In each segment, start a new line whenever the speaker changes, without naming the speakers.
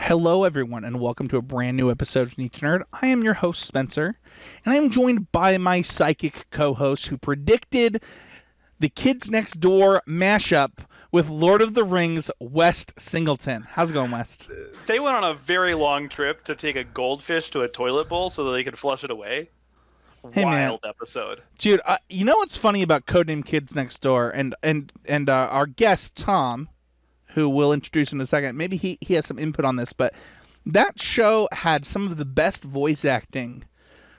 Hello, everyone, and welcome to a brand new episode of Need to Nerd. I am your host, Spencer, and I am joined by my psychic co-host who predicted the Kids Next Door mashup with Lord of the Rings, West Singleton. How's it going, West?
They went on a very long trip to take a goldfish to a toilet bowl so that they could flush it away.
Hey,
Wild
man.
episode.
Dude, you know what's funny about Codename Kids Next Door? And our guest, Tom, who we'll introduce in a second, maybe he has some input on this, but that show had some of the best voice acting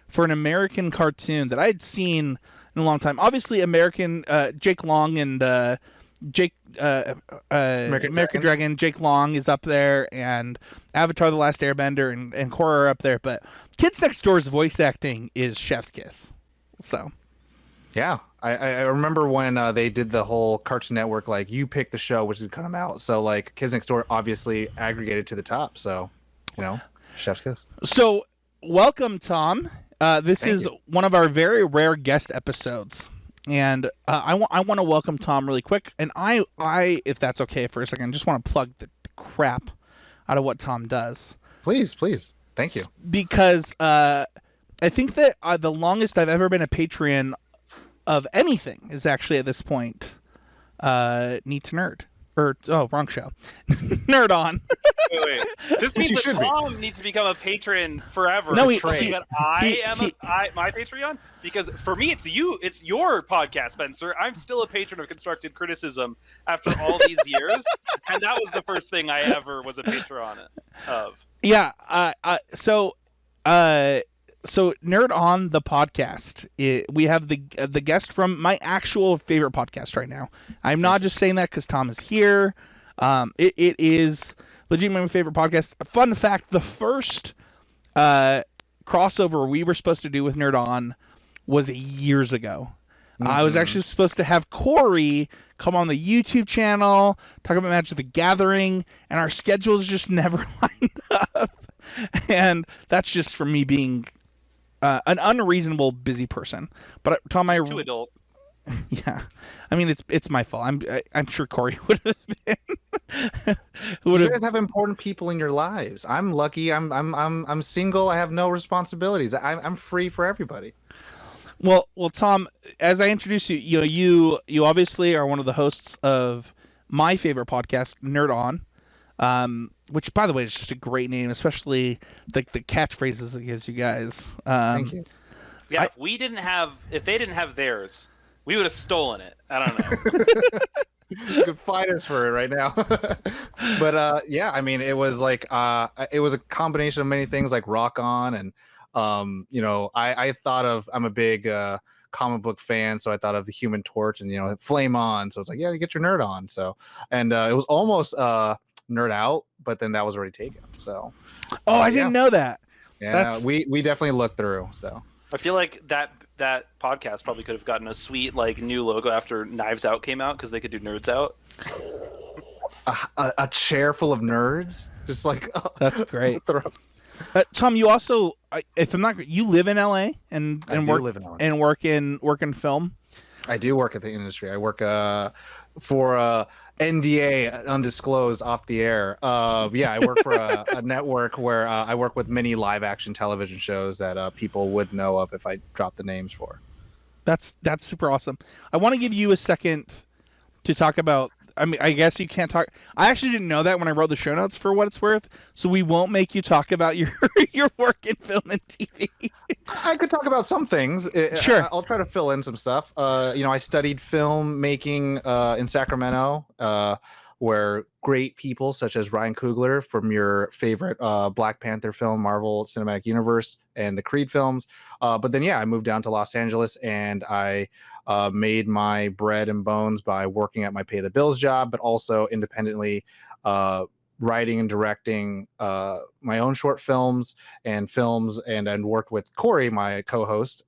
for an American cartoon that I had seen in a long time. Obviously, American Jake Long and American Dragon. Jake Long is up there, and Avatar: The Last Airbender and Korra are up there, but Kids Next Door's voice acting is chef's kiss. So.
Yeah, I remember when they did the whole Cartoon Network, like, you pick the show, which is going to come out. So, like, Kids Next Door obviously aggregated to the top. So, chef's kiss. So,
welcome, Tom. This is one of our very rare guest episodes. And I want to welcome Tom really quick. And I, if that's okay for a second, just want to plug the crap out of what Tom does.
Please. Thank you.
Because I think that the longest I've ever been a Patreon of anything is actually at this point Need to Nerd. Wrong show. Nerd On.
Wait. This means that Tom needs to become a patron forever.
No,
that I am my Patreon? Because for me, it's your podcast, Spencer. I'm still a patron of constructed criticism after all these years, and that was the first thing I ever was a patron of.
Yeah. So Nerd On the podcast, we have the guest from my actual favorite podcast right now. I'm not just saying that because Tom is here. It is legitimately my favorite podcast. Fun fact, the first crossover we were supposed to do with Nerd On was years ago. Mm-hmm. I was actually supposed to have Corey come on the YouTube channel, talk about Magic the Gathering, and our schedules just never lined up. And that's just from me being an unreasonable busy person. But Tom,
I'm too adult.
Yeah, I mean it's my fault. I'm sure Corey would have been.
You guys have important people in your lives. I'm lucky. I'm single. I have no responsibilities. I'm free for everybody.
Well, Tom, as I introduce you, you obviously are one of the hosts of my favorite podcast, Nerd On. Which, by the way, is just a great name, especially the catchphrases it gives you guys.
Thank you.
Yeah, if they didn't have theirs, we would have stolen it. I don't know.
You could fight us for it right now. But yeah, I mean, it was like it was a combination of many things, like Rock On, and I thought of, I'm a big comic book fan, so I thought of the Human Torch and Flame On. So it's like, yeah, you get your nerd on. So it was almost Nerd Out, but then that was already taken. So
I didn't know that.
Yeah, we definitely looked through. So
I feel like that podcast probably could have gotten a sweet new logo after Knives Out came out, because they could do Nerds Out.
A chair full of nerds, just like
that's great. Tom, you also, if I'm not, you live in LA and work in film.
I do work at the industry. I work for NDA, undisclosed, off the air. Yeah, I work for a network where I work with many live action television shows that people would know of if I dropped the names for.
That's super awesome. I want to give you a second to talk about. I mean, I guess you can't talk. I actually didn't know that when I wrote the show notes, for what it's worth. So we won't make you talk about your work in film and TV.
I could talk about some things.
Sure.
I'll try to fill in some stuff. I studied filmmaking in Sacramento, where great people such as Ryan Coogler from your favorite Black Panther film, Marvel Cinematic Universe, and the Creed films. But then, I moved down to Los Angeles, and I made my bread and bones by working at my pay the bills job, but also independently writing and directing my own short films, and worked with Corey, my co-host,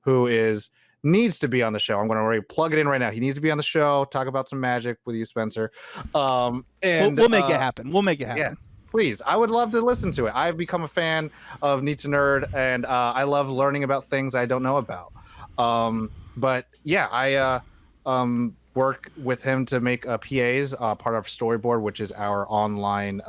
who needs to be on the show. I'm going to already plug it in right now. He needs to be on the show, talk about some magic with you, Spencer.
And we'll make it happen.
Yeah, please. I would love to listen to it. I've become a fan of Need to Nerd, and I love learning about things I don't know about. But yeah, work with him to make PAs part of Storyboard, which is our online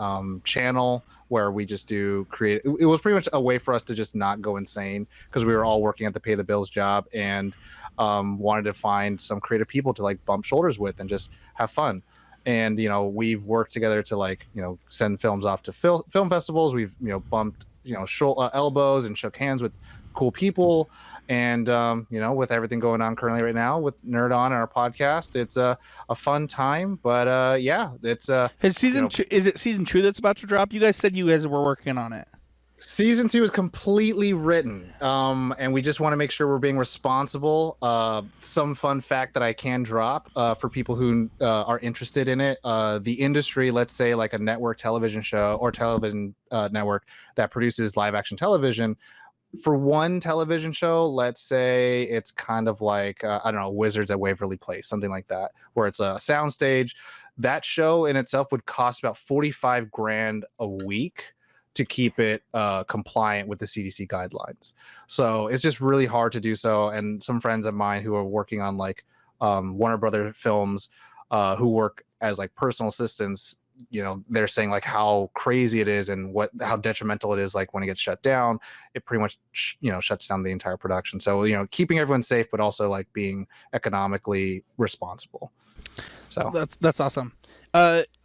channel where we just do create. It was pretty much a way for us to just not go insane because we were all working at the pay the bills job and wanted to find some creative people to like bump shoulders with and just have fun. And we've worked together to like send films off to film festivals. We've bumped elbows and shook hands with cool people. And with everything going on currently right now with Nerd On our podcast, it's a fun time. But it's
Has season two, is it season 2 that's about to drop? You guys said you guys were working on it.
Season 2 is completely written, and we just want to make sure we're being responsible. Some fun fact that I can drop for people who are interested in it: the industry, let's say like a network television show or television network that produces live action television. For one television show, let's say it's kind of like I don't know, Wizards at Waverly Place, something like that, where it's a soundstage. That show in itself would cost about $45,000 a week to keep it compliant with the CDC guidelines. So it's just really hard to do so. And some friends of mine who are working on like Warner Brother films, who work as like personal assistants, they're saying like how crazy it is and how detrimental it is. Like when it gets shut down, it pretty much shuts down the entire production. So keeping everyone safe, but also like being economically responsible. So
that's awesome.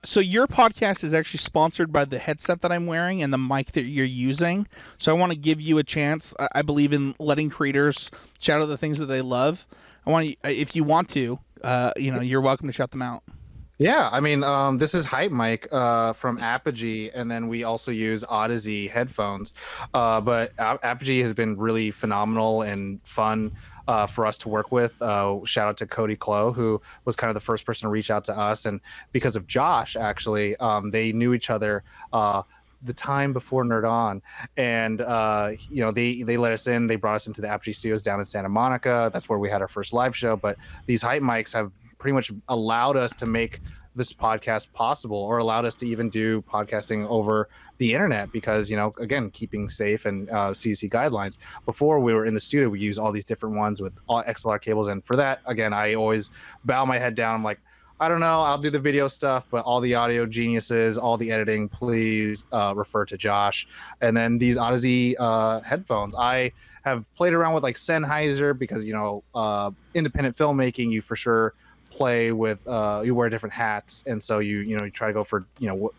So your podcast is actually sponsored by the headset that I'm wearing and the mic that you're using. So I want to give you a chance. I believe in letting creators shout out the things that they love. If you want to, you're welcome to shout them out.
Yeah, I mean, this is Hype Mic from Apogee, and then we also use Odyssey headphones. But Apogee has been really phenomenal and fun for us to work with. Shout out to Cody Clow, who was kind of the first person to reach out to us, and because of Josh, actually, they knew each other the time before Nerd On, and they let us in. They brought us into the Apogee Studios down in Santa Monica. That's where we had our first live show. But these Hype Mics have pretty much allowed us to make this podcast possible, or allowed us to even do podcasting over the internet because, again, keeping safe and CDC guidelines. Before we were in the studio, we use all these different ones with all XLR cables. And for that, again, I always bow my head down. I'm like, I don't know, I'll do the video stuff, but all the audio geniuses, all the editing, please refer to Josh. And then these Odyssey headphones, I have played around with like Sennheiser because, independent filmmaking, you for sure play with you wear different hats, and so you try to go for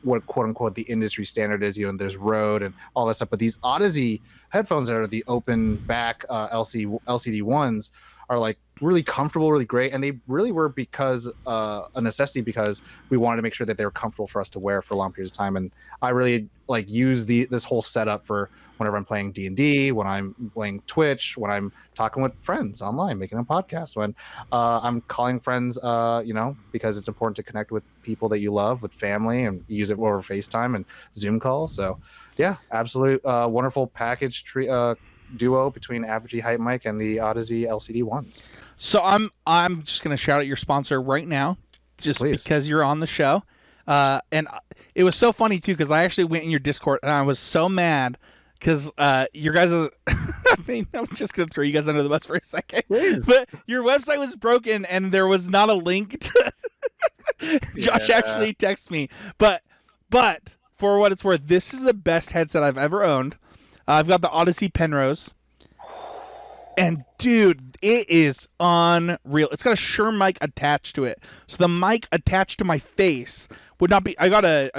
what quote unquote the industry standard is, and there's Rode and all that stuff. But these Odyssey headphones that are the open back LCD ones are like really comfortable, really great, and they really were because a necessity, because we wanted to make sure that they were comfortable for us to wear for long periods of time. And I really like use this whole setup for whenever I'm playing D&D, when I'm playing Twitch, when I'm talking with friends online, making a podcast, when I'm calling friends, because it's important to connect with people that you love, with family, and use it over FaceTime and Zoom calls. So yeah, absolute wonderful package duo between Apogee Hype Mic and the Odyssey LCD ones.
So I'm just gonna shout out your sponsor right now, just
Please.
Because you're on the show, and it was so funny too because I actually went in your Discord and I was so mad because your guys are. I mean, I'm just gonna throw you guys under the bus for a second.
Please.
But your website was broken and there was not a link to. Josh actually texted me, but for what it's worth, this is the best headset I've ever owned. I've got the Odyssey Penrose. And dude, it is unreal. It's got a Shure mic attached to it, so the mic attached to my face would not be. I've got a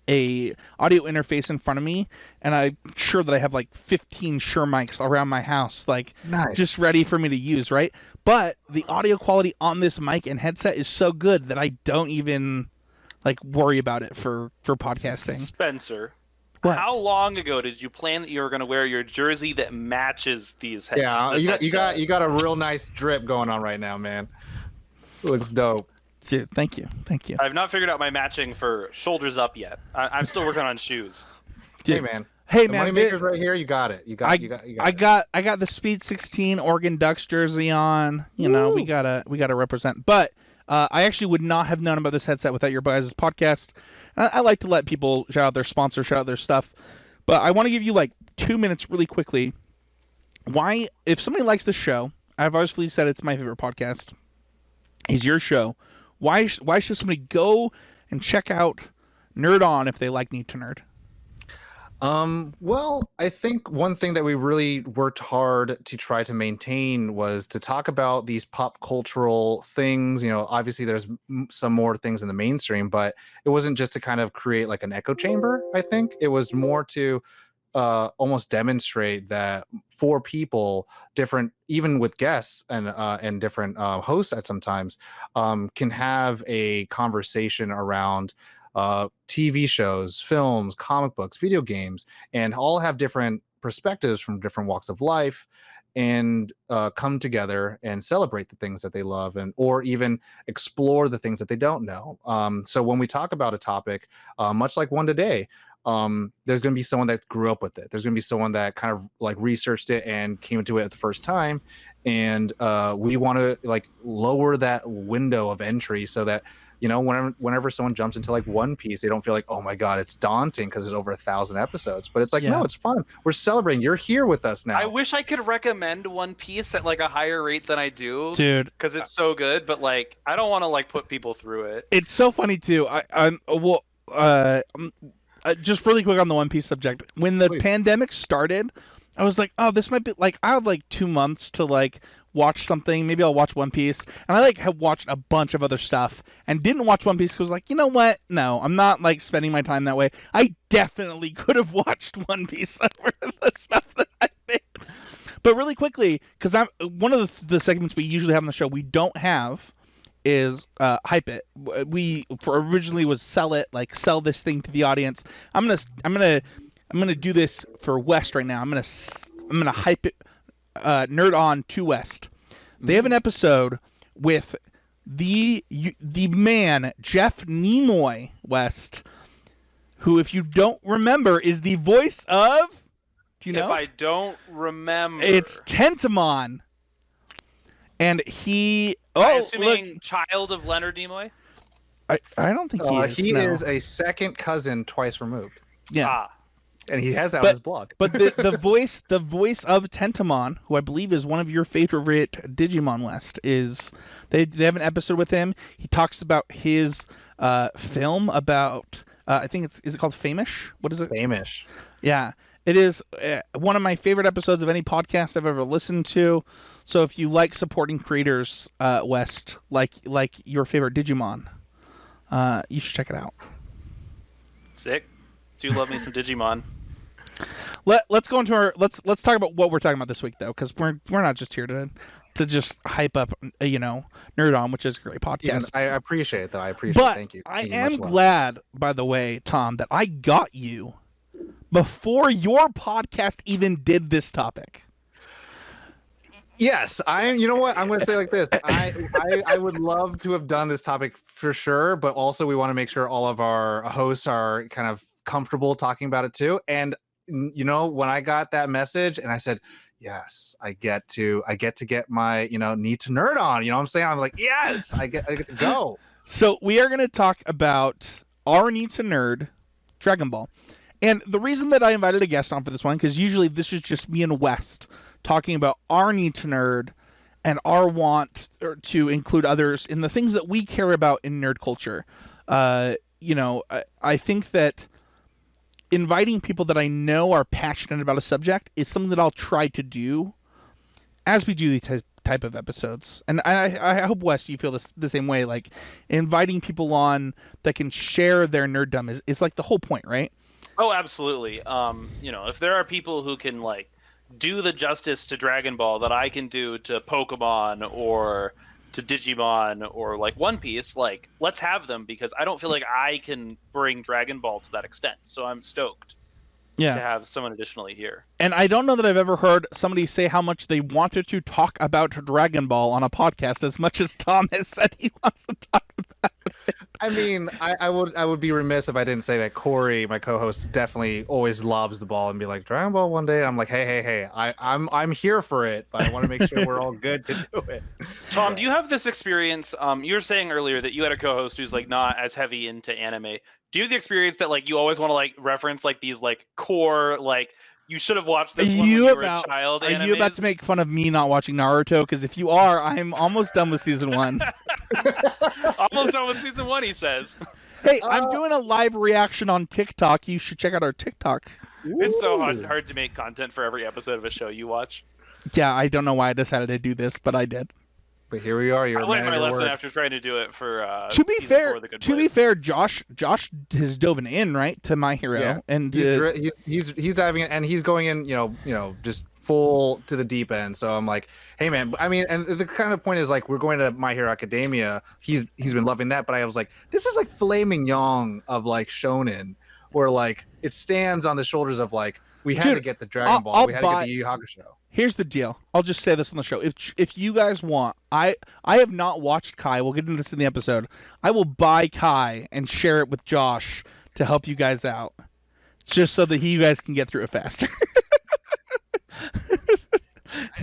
audio interface in front of me, and I'm sure that I have like 15 Shure mics around my house, like
nice.
Just ready for me to use, right? But the audio quality on this mic and headset is so good that I don't even like worry about it for podcasting.
Spencer.
What?
How long ago did you plan that you were going to wear your jersey that matches these headsets?
Yeah, you got a real nice drip going on right now, man. It looks dope.
Dude, thank you.
I've not figured out my matching for shoulders up yet. I'm still working on shoes.
Dude.
Hey man, moneymakers right here. You got it.
I got the Speed 16 Oregon Ducks jersey on.
Woo.
we gotta represent. But I actually would not have known about this headset without your guys' podcast. I like to let people shout out their sponsors, shout out their stuff. But I want to give you like 2 minutes really quickly. Why, if somebody likes the show, I've obviously said it's my favorite podcast. Is your show. Why should somebody go and check out Nerd On if they like Need to Nerd?
Well, I think one thing that we really worked hard to try to maintain was to talk about these pop cultural things. Obviously there's some more things in the mainstream, but it wasn't just to kind of create like an echo chamber. I think it was more to almost demonstrate that for people different, even with guests and different hosts at sometimes, can have a conversation around TV shows, films, comic books, video games, and all have different perspectives from different walks of life, and come together and celebrate the things that they love, and or even explore the things that they don't know. So when we talk about a topic, much like one today, there's going to be someone that grew up with it. There's going to be someone that kind of like researched it and came into it at the first time, and we want to like lower that window of entry so that whenever someone jumps into like One Piece, they don't feel like, oh my god, it's daunting because there's over 1,000 episodes. But it's like, no, it's fun. We're celebrating. You're here with us now.
I wish I could recommend One Piece at like a higher rate than I do,
dude,
because it's so good. But like, I don't want to like put people through it.
It's so funny too. Just really quick on the One Piece subject. When the pandemic started, I was like, oh, this might be like, I have like 2 months to like watch something. Maybe I'll watch One Piece. And I like have watched a bunch of other stuff and didn't watch One Piece because like, you know what? No, I'm not like spending my time that way. I definitely could have watched One Piece over the stuff that I did. But really quickly, because I'm one of the segments we usually have on the show, we don't have is hype it. We originally was sell it, like sell this thing to the audience. I'm gonna do this for West right now. I'm gonna hype it. Nerd On to West. They have an episode with the man Jeff Nimoy West, who, if you don't remember, is the voice of. Do you know?
If I don't remember,
it's Tentamon. And he.
I'm assuming child of Leonard Nimoy.
I don't think he is.
He is a second cousin twice removed.
Yeah.
And he has that on his blog.
But the voice of Tentamon, who I believe is one of your favorite Digimon, West, is they have an episode with him. He talks about his film about I think is it called Famish? What is it?
Famish.
Yeah. It is one of my favorite episodes of any podcast I've ever listened to. So if you like supporting creators, West, like your favorite Digimon, you should check it out.
Sick. Do love me some Digimon.
Let's go into our let's talk about what we're talking about this week though, because we're not just here to just hype up Nerd On, which is a great podcast.
Yeah, I appreciate it though. I appreciate it. Thank you.
I am glad, by the way, Tom, that I got you before your podcast even did this topic.
Yes, you know what? I'm going to say like this. I would love to have done this topic for sure, but also we want to make sure all of our hosts are kind of comfortable talking about it too. And when I got that message and I said, yes, I get to get my, need to nerd on, what I'm saying? I'm like, yes, I get to go.
So we are going to talk about our need to nerd Dragon Ball. And the reason that I invited a guest on for this one, because usually this is just me and West talking about our need to nerd and our want to include others in the things that we care about in nerd culture. I think that inviting people that I know are passionate about a subject is something that I'll try to do as we do these type of episodes. And I hope, Wes, you feel the same way. Like, inviting people on that can share their nerddom is like the whole point, right?
Oh, absolutely. If there are people who can like do the justice to Dragon Ball that I can do to Pokemon or to Digimon or like One Piece, like, let's have them, because I don't feel like I can bring Dragon Ball to that extent. So I'm stoked to have someone additionally here. And
I don't know that I've ever heard somebody say how much they wanted to talk about Dragon Ball on a podcast as much as Tom has said he wants to talk about it.
I mean, I would be remiss if I didn't say that Corey, my co-host, definitely always lobs the ball and be like, Dragon Ball one day. I'm like, hey, I'm here for it, but I want to make sure we're all good to do it.
Tom, do you have this experience? You were saying earlier that you had a co-host who's like not as heavy into anime. Do you have the experience that like you always want to like reference like these like core like You should have watched
Are
this one when
you
you were
about
a child.
are you about to make fun of me not watching Naruto? Because if you are, I'm almost done with season 1.
Almost done with season 1, he says.
Hey, I'm doing a live reaction on TikTok. You should check out our TikTok.
It's so hard to make content for every episode of a show you watch.
Yeah, I don't know why I decided to do this, but I did.
But here we are.
I learned my lesson after trying to do it for
to be
season
fair,
4 of The Good
to
Place.
be fair, Josh has dove in, right, to My Hero,
Yeah.
and
he's diving in, and he's going in, just full to the deep end. So I'm like, hey man, I mean, and the kind of point is like, we're going to My Hero Academia. He's been loving that, but I was like, this is like filet mignon of like shonen, where like it stands on the shoulders of like, we had to get the Dragon Ball, we had to get the Yu Yu Hakusho.
Here's the deal. I'll just say this on the show. If you guys want, I have not watched Kai. We'll get into this in the episode. I will buy Kai and share it with Josh to help you guys out, just so that you guys can get through it faster.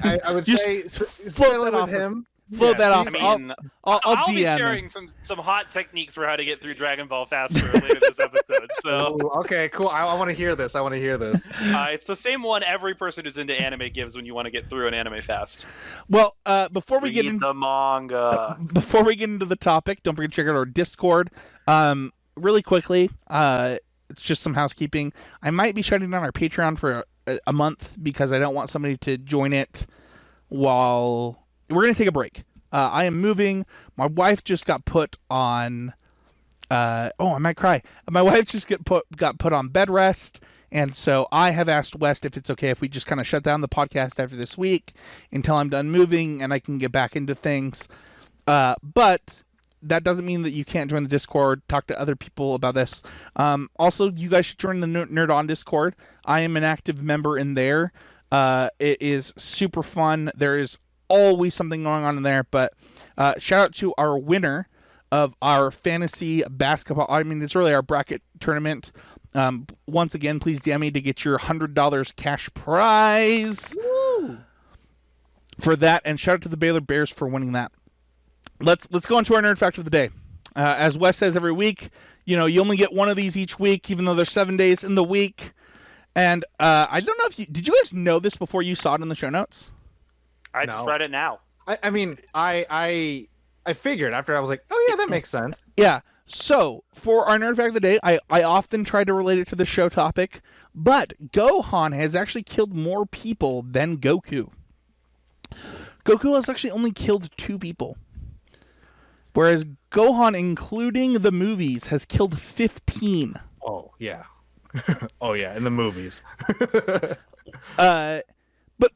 I would say
float that off
him.
Float that off.
I mean,
I'll
be
DM
sharing some hot techniques for how to get through Dragon Ball faster later this episode. So
okay, cool. I want to hear this.
It's the same one every person who's into anime gives when you want to get through an anime fast.
Well, before we get
Read
into
the manga,
before we get into the topic, don't forget to check out our Discord. Really quickly, it's just some housekeeping. I might be shutting down our Patreon for a month because I don't want somebody to join it while we're going to take a break. I am moving. My wife just got put on I might cry. My wife just got put on bed rest, and so I have asked West if it's okay if we just kind of shut down the podcast after this week until I'm done moving and I can get back into things. But that doesn't mean that you can't join the Discord, talk to other people about this. Also, you guys should join the Nerd On Discord. I am an active member in there. It is super fun. There is always something going on in there. But shout out to our winner of our fantasy basketball. I mean, it's really our bracket tournament. Once again, please DM me to get your $100 cash prize.
Woo!
For that. And shout out to the Baylor Bears for winning that. Let's go into our nerd fact of the day. As Wes says every week, you only get one of these each week, even though there's 7 days in the week. And I don't know if did you guys know this before you saw it in the show notes?
I just read it now.
I mean, I figured after I was like, oh yeah, that makes sense.
Yeah. So for our nerd fact of the day, I often try to relate it to the show topic, but Gohan has actually killed more people than Goku. Goku has actually only killed 2 people. Whereas Gohan, including the movies, has killed 15.
Oh, yeah. Oh, yeah, in the movies.
But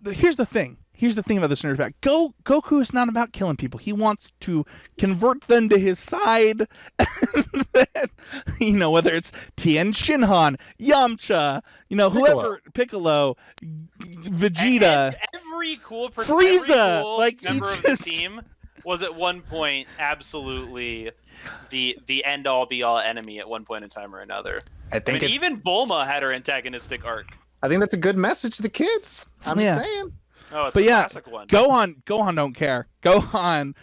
here's the thing. Here's the thing about this nerd fact. Goku is not about killing people. He wants to convert them to his side. Whether it's Tien Shinhan, Yamcha, whoever, Piccolo, Vegeta,
and every cool
Frieza,
member of the team was at one point absolutely the end all be all enemy at one point in time or another.
I think
even Bulma had her antagonistic arc.
I think that's a good message to the kids. I'm saying.
Oh, it's a classic one.
Gohan don't care. Gohan's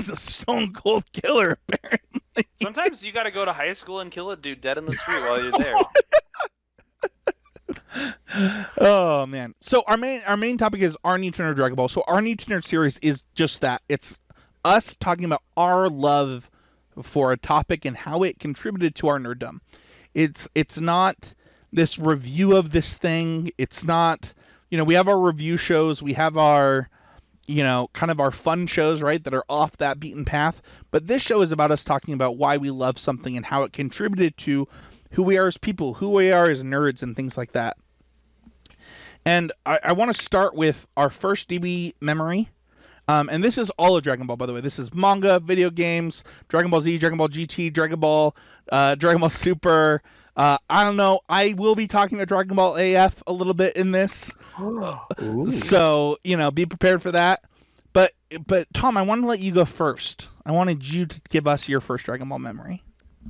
a stone cold killer, apparently.
Sometimes you got to go to high school and kill a dude dead in the street while you're there.
Oh man. So our main topic is our Need to Nerd Dragon Ball. So our Need to Nerd series is just that. It's us talking about our love for a topic and how it contributed to our nerddom. It's not this review of this thing. It's not, we have our review shows, we have our, kind of our fun shows, right, that are off that beaten path. But this show is about us talking about why we love something and how it contributed to who we are as people, who we are as nerds, and things like that. And I want to start with our first DB memory. And this is all of Dragon Ball, by the way. This is manga, video games, Dragon Ball Z, Dragon Ball GT, Dragon Ball Super. I don't know. I will be talking to Dragon Ball AF a little bit in this. So, be prepared for that. But Tom, I want to let you go first. I wanted you to give us your first Dragon Ball memory.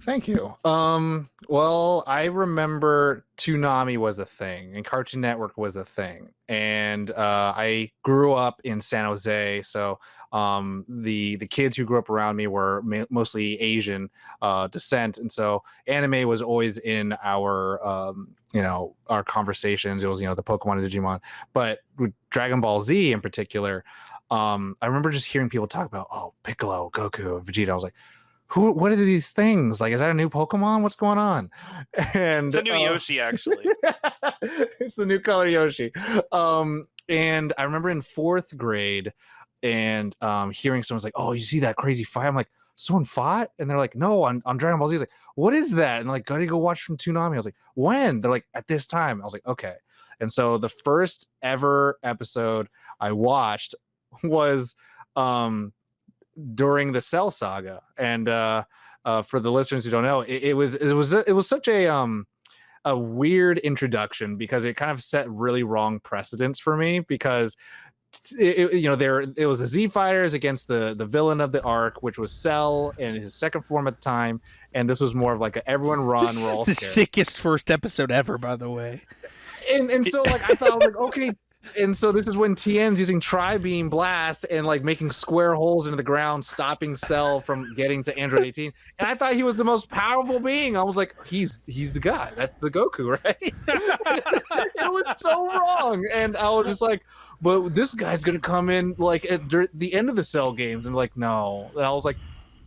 Thank you. Well, I remember Toonami was a thing and Cartoon Network was a thing. And I grew up in San Jose, so the kids who grew up around me were mostly Asian descent, and so anime was always in our our conversations. It was the Pokemon and Digimon, but with Dragon Ball Z in particular, I remember just hearing people talk about, oh, Piccolo, Goku, and Vegeta. I was like, what are these things? Like, is that a new Pokemon? What's going on? And
it's a new Yoshi, actually.
It's the new color Yoshi. And I remember in 4th grade and hearing someone's like, oh, you see that crazy fight? I'm like, someone fought? And they're like, no, on Dragon Ball Z. I was like, what is that? And like, gotta go watch from Toonami. I was like, when? They're like, at this time. I was like, okay. And so the first ever episode I watched was during the Cell Saga. And for the listeners who don't know, it was such a weird introduction because it kind of set really wrong precedents for me, because it was the Z Fighters against the villain of the arc, which was Cell in his second form at the time, and this was more of like a everyone run.
This
we're all
is the
scared.
sickest first episode ever, by the way.
And so like I thought, I was like, okay. And so this is when Tien's using Tri-Beam Blast and like making square holes into the ground, stopping Cell from getting to Android 18. And I thought he was the most powerful being. I was like, he's the guy. That's the Goku, right? It was so wrong. And I was just like, but this guy's gonna come in like at the end of the Cell games. And like, no. And I was like,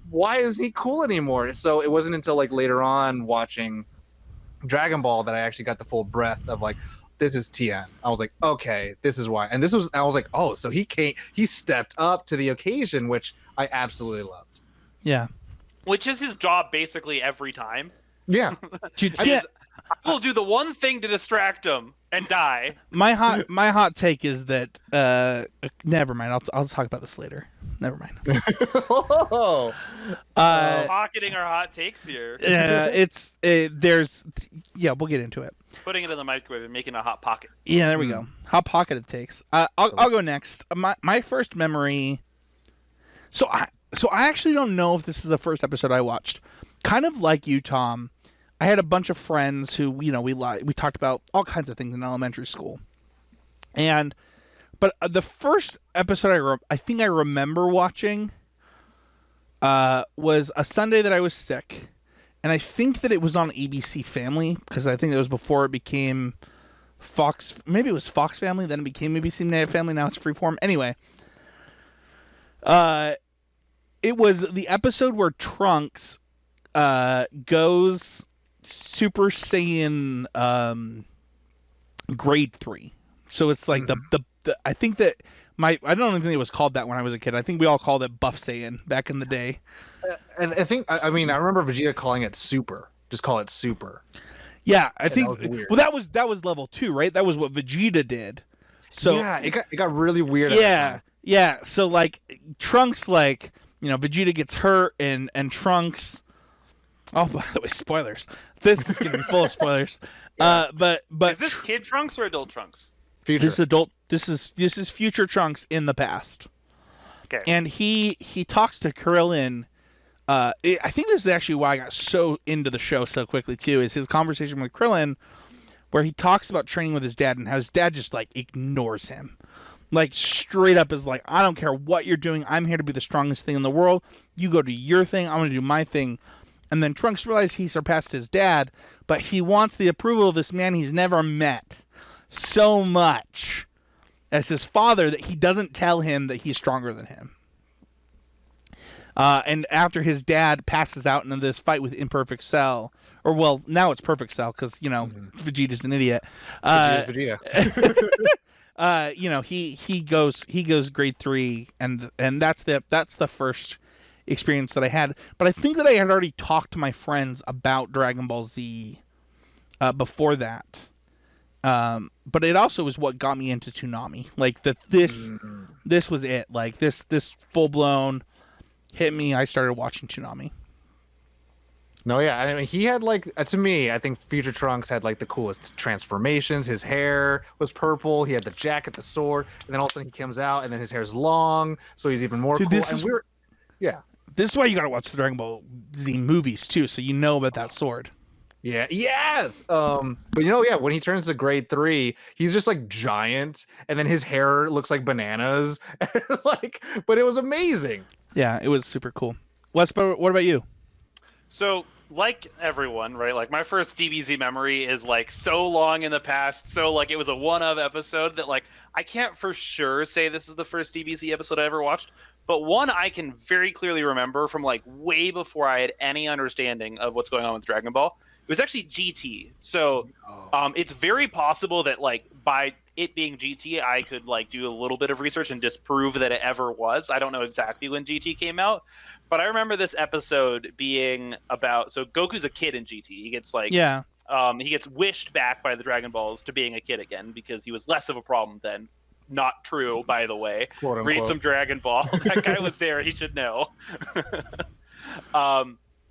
why isn't he cool anymore? So it wasn't until like later on watching Dragon Ball that I actually got the full breadth of like, this is Tien. I was like, okay, this is why. And I was like, oh, so he stepped up to the occasion, which I absolutely loved.
Yeah.
Which is his job basically every time.
Yeah.
Dude,
I will do the one thing to distract him and die.
my hot take is that never mind. I'll talk about this later. Never mind.
Oh.
Pocketing our hot takes here.
We'll get into it.
Putting it in the microwave and making a hot pocket.
Yeah, there we go. Hot pocket it takes. I'll go next. My first memory. So I actually don't know if this is the first episode I watched. Kind of like you, Tom. I had a bunch of friends who we talked about all kinds of things in elementary school, but the first episode I think I remember watching was a Sunday that I was sick, and I think that it was on ABC Family, because I think it was before it became Fox. Maybe it was Fox Family, then it became ABC Family. Now it's Freeform. Anyway, it was the episode where Trunks goes Super Saiyan grade 3. So it's like the I think that I don't even think it was called that when I was a kid. I think we all called it Buff Saiyan back in the day.
And I think I remember Vegeta calling it Super. Just call it Super.
Yeah, I think that was level 2, right? That was what Vegeta did. So
yeah, it got really weird.
Yeah. So like Trunks, like Vegeta gets hurt and Trunks. Oh, by the way, spoilers. This is gonna be full of spoilers. Yeah. But
is this kid Trunks or adult Trunks?
Future. This is adult. This is future Trunks in the past.
Okay.
And he talks to Krillin. I think this is actually why I got so into the show so quickly too. Is his conversation with Krillin, where he talks about training with his dad and how his dad just like ignores him, like straight up is like, I don't care what you're doing. I'm here to be the strongest thing in the world. You go do your thing. I'm gonna do my thing. And then Trunks realized he surpassed his dad, but he wants the approval of this man he's never met so much as his father that he doesn't tell him that he's stronger than him. And after his dad passes out in this fight with Imperfect Cell, or well, now it's Perfect Cell because Vegeta's an idiot.
Vegeta.
He goes grade 3, and that's the first experience that I had. But I think that I had already talked to my friends about Dragon Ball Z before that. But it also was what got me into Toonami. Like this was it. Like this full blown hit me. I started watching Toonami.
No, yeah, I mean, he had like to me, I think Future Trunks had like the coolest transformations. His hair was purple. He had the jacket, the sword, and then all of a sudden he comes out, and then his hair's long, so he's even more cool.
This is why you gotta watch the Dragon Ball Z movies too, so you know about that sword.
Yeah. Yes. But when he turns to grade 3, he's just like giant, and then his hair looks like bananas. But it was amazing.
Yeah, it was super cool. What about you?
So like everyone, right? Like my first DBZ memory is like so long in the past, so like it was a one-of episode that like I can't for sure say this is the first DBZ episode I ever watched, but one I can very clearly remember from like way before I had any understanding of what's going on with Dragon Ball. It was actually GT. So it's very possible that like by it being GT, I could like do a little bit of research and disprove that it ever was. I don't know exactly when GT came out, but I remember this episode being about, so Goku's a kid in GT. He gets like, he gets wished back by the Dragon Balls to being a kid again because he was less of a problem then. Not true, by the way.
Quote,
read some Dragon Ball. That guy was there. He should know.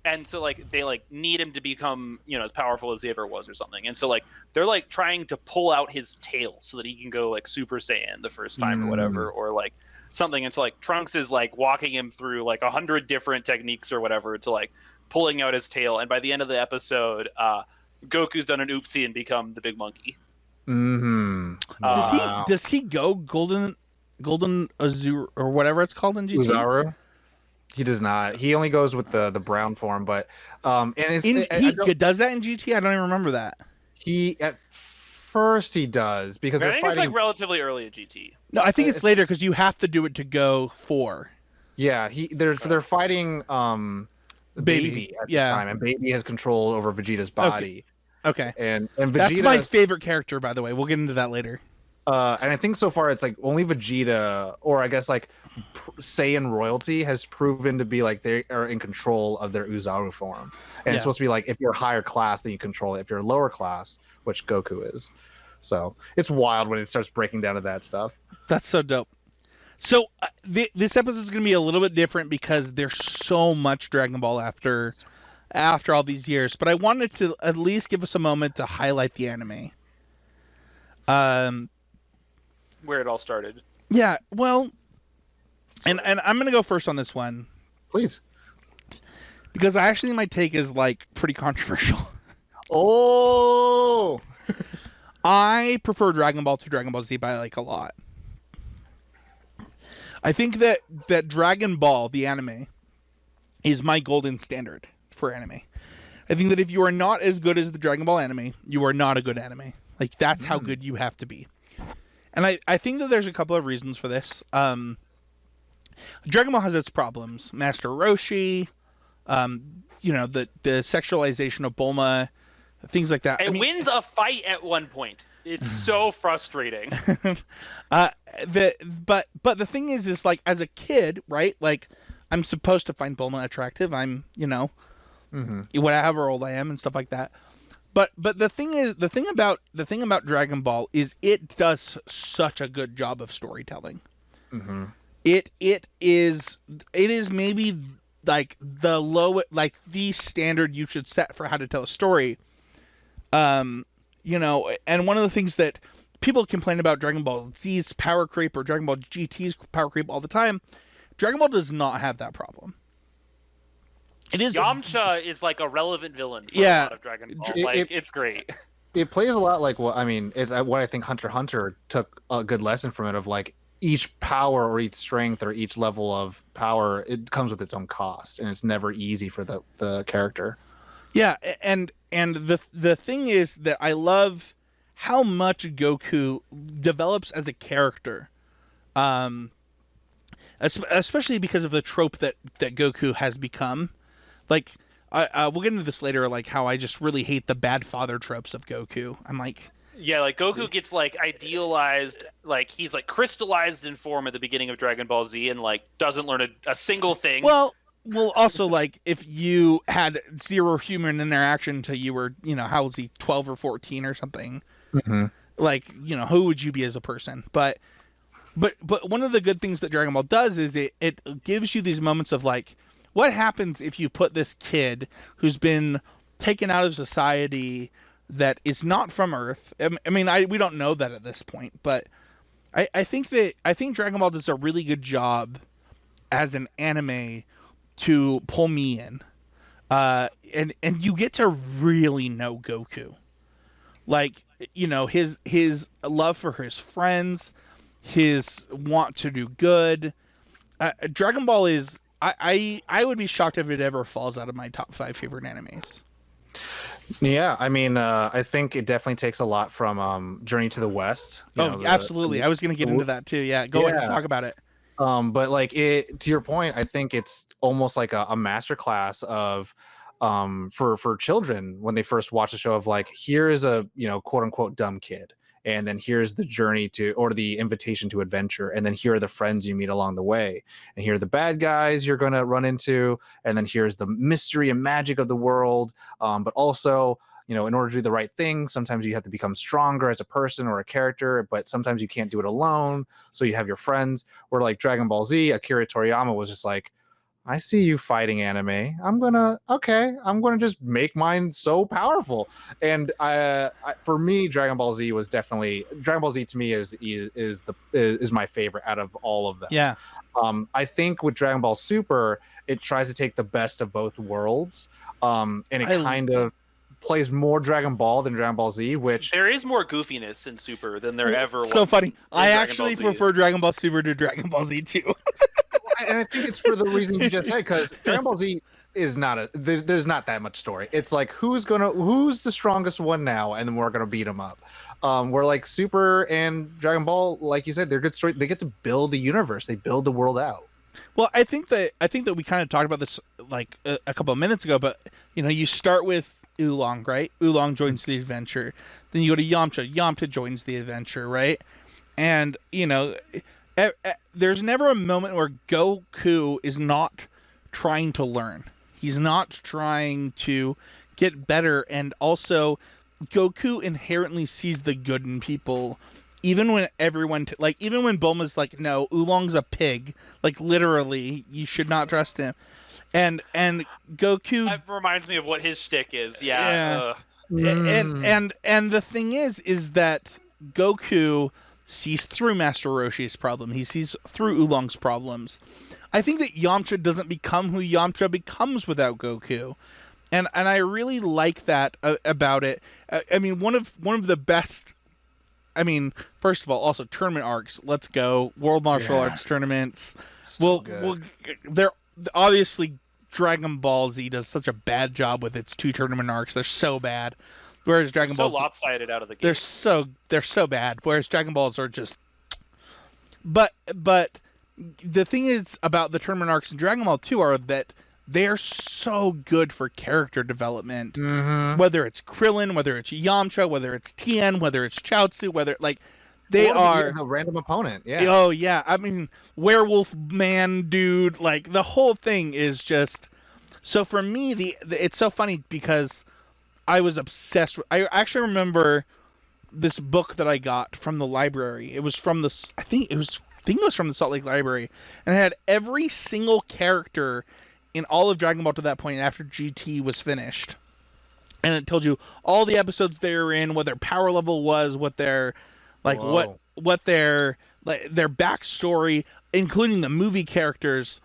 And so like they like need him to become, you know, as powerful as he ever was or something. And so like they're like trying to pull out his tail so that he can go like Super Saiyan the first time or whatever, or like something. And so like Trunks is like walking him through like 100 different techniques or whatever to like pulling out his tail. And by the end of the episode, Goku's done an oopsie and become the big monkey.
Does he go golden Azure or whatever it's called in GT?
Uzaru? He does not. He only goes with the brown form, but and it's
he does that in GT. I don't even remember that.
He at first he does because
I think it's like relatively early at GT.
No, I think it's later because you have to do it to go 4.
Yeah, they're fighting Baby at the time, and Baby has control over Vegeta's body.
Okay.
And Vegeta,
that's my favorite character, by the way. We'll get into that later.
And I think so far it's like only Vegeta, or I guess like Saiyan royalty, has proven to be like they are in control of their Uzaru form. And it's supposed to be like if you're higher class, then you control it. If you're lower class, which Goku is. So it's wild when it starts breaking down to that stuff.
That's so dope. So this episode is going to be a little bit different because there's so much Dragon Ball after all these years. But I wanted to at least give us a moment to highlight the anime.
Where it all started.
Yeah, well, and I'm going to go first on this one.
Please.
Because actually my take is like pretty controversial.
Oh!
I prefer Dragon Ball to Dragon Ball Z by like a lot. I think that Dragon Ball, the anime, is my golden standard for anime. I think that if you are not as good as the Dragon Ball anime, you are not a good anime. Like, that's how good you have to be. And I think that there's a couple of reasons for this. Dragon Ball has its problems. Master Roshi, you know, the sexualization of Bulma, things like that.
It wins a fight at one point. It's so frustrating.
But the thing is like as a kid, right? Like I'm supposed to find Bulma attractive. I'm, you know, whatever old I am and stuff like that. But the thing about Dragon Ball is it does such a good job of storytelling. It is maybe like the standard you should set for how to tell a story. You know, and one of the things that people complain about Dragon Ball Z's power creep or Dragon Ball GT's power creep all the time, Dragon Ball does not have that problem. It is
Yamcha is like a relevant villain for a lot of Dragon Ball. It's great.
It plays a lot like what I think Hunter x Hunter took a good lesson from it of like each power or each strength or each level of power, it comes with its own cost, and it's never easy for the character.
Yeah, and the thing is that I love how much Goku develops as a character, especially because of the trope that Goku has become. Like, we'll get into this later, like how I just really hate the bad father tropes of Goku. I'm like...
Yeah, like Goku gets like idealized, like he's like crystallized in form at the beginning of Dragon Ball Z and like doesn't learn a single thing.
Well, also, like, if you had zero human interaction until you were, you know, how was he, 12 or 14 or something? Like, you know, who would you be as a person? But one of the good things that Dragon Ball does is it gives you these moments of, like, what happens if you put this kid who's been taken out of society that is not from Earth? I mean, we don't know that at this point, but I think Dragon Ball does a really good job as an anime to pull me in, and you get to really know Goku, like, you know, his love for his friends, his want to do good. Dragon Ball is I would be shocked if it ever falls out of my top 5 favorite animes.
Yeah, I mean, I think it definitely takes a lot from Journey to the West.
Absolutely. I was going to get into that too. Yeah, go ahead and talk about it.
But like it, to your point, I think it's almost like a master class of for children when they first watch the show of like, here is a quote unquote dumb kid, and then here's the journey to, or the invitation to adventure, and then here are the friends you meet along the way, and here are the bad guys you're going to run into, and then here's the mystery and magic of the world, but also in order to do the right thing, sometimes you have to become stronger as a person or a character, but sometimes you can't do it alone, so you have your friends. Where like Dragon Ball Z, Akira Toriyama was just like, I see you fighting anime. I'm gonna just make mine so powerful. And for me, Dragon Ball Z to me is my favorite out of all of them.
Yeah.
I think with Dragon Ball Super, it tries to take the best of both worlds, and it kind of plays more Dragon Ball than Dragon Ball Z, which
there is more goofiness in Super than there ever was.
So funny. I actually prefer Dragon Ball Super to Dragon Ball Z too.
And I think it's for the reason you just said, because Dragon Ball Z is there's not that much story. It's like, who's the strongest one now, and then we're gonna beat them up. Where like Super and Dragon Ball, like you said, they're good story. They get to build the universe. They build the world out.
Well, I think that we kind of talked about this like a couple of minutes ago, but you start with Oolong, right? Oolong joins the adventure. Then you go to Yamcha. Yamcha joins the adventure, right? And there's never a moment where Goku is not trying to learn. He's not trying to get better, and also Goku inherently sees the good in people, even when even when Bulma's like, no, Oolong's a pig, like literally, you should not trust him. And Goku,
that reminds me of what his shtick is. Yeah.
And the thing is that Goku sees through Master Roshi's problem. He sees through Oolong's problems. I think that Yamcha doesn't become who Yamcha becomes without Goku, and I really like that about it. I mean, one of the best. I mean, first of all, also tournament arcs. Let's go World Martial Arts tournaments. They're obviously Dragon Ball Z does such a bad job with its 2 tournament arcs. They're so bad. Whereas Dragon Ball,
so lopsided out of the gate.
They're so bad. Whereas Dragon Balls are just. But the thing is about the tournament arcs in Dragon Ball 2 are that they're so good for character development.
Mm-hmm.
Whether it's Krillin, whether it's Yamcha, whether it's Tien, whether it's Chaozu, whether they are
a random opponent. Yeah.
Oh yeah. I mean, Werewolf Man, dude. Like the whole thing is just. So for me, it's so funny because I was obsessed with. I actually remember this book that I got from the library. It was from I think it was from the Salt Lake Library, and it had every single character in all of Dragon Ball to that point after GT was finished, and it told you all the episodes they were in, what their power level was, what their what their backstory, including the movie characters,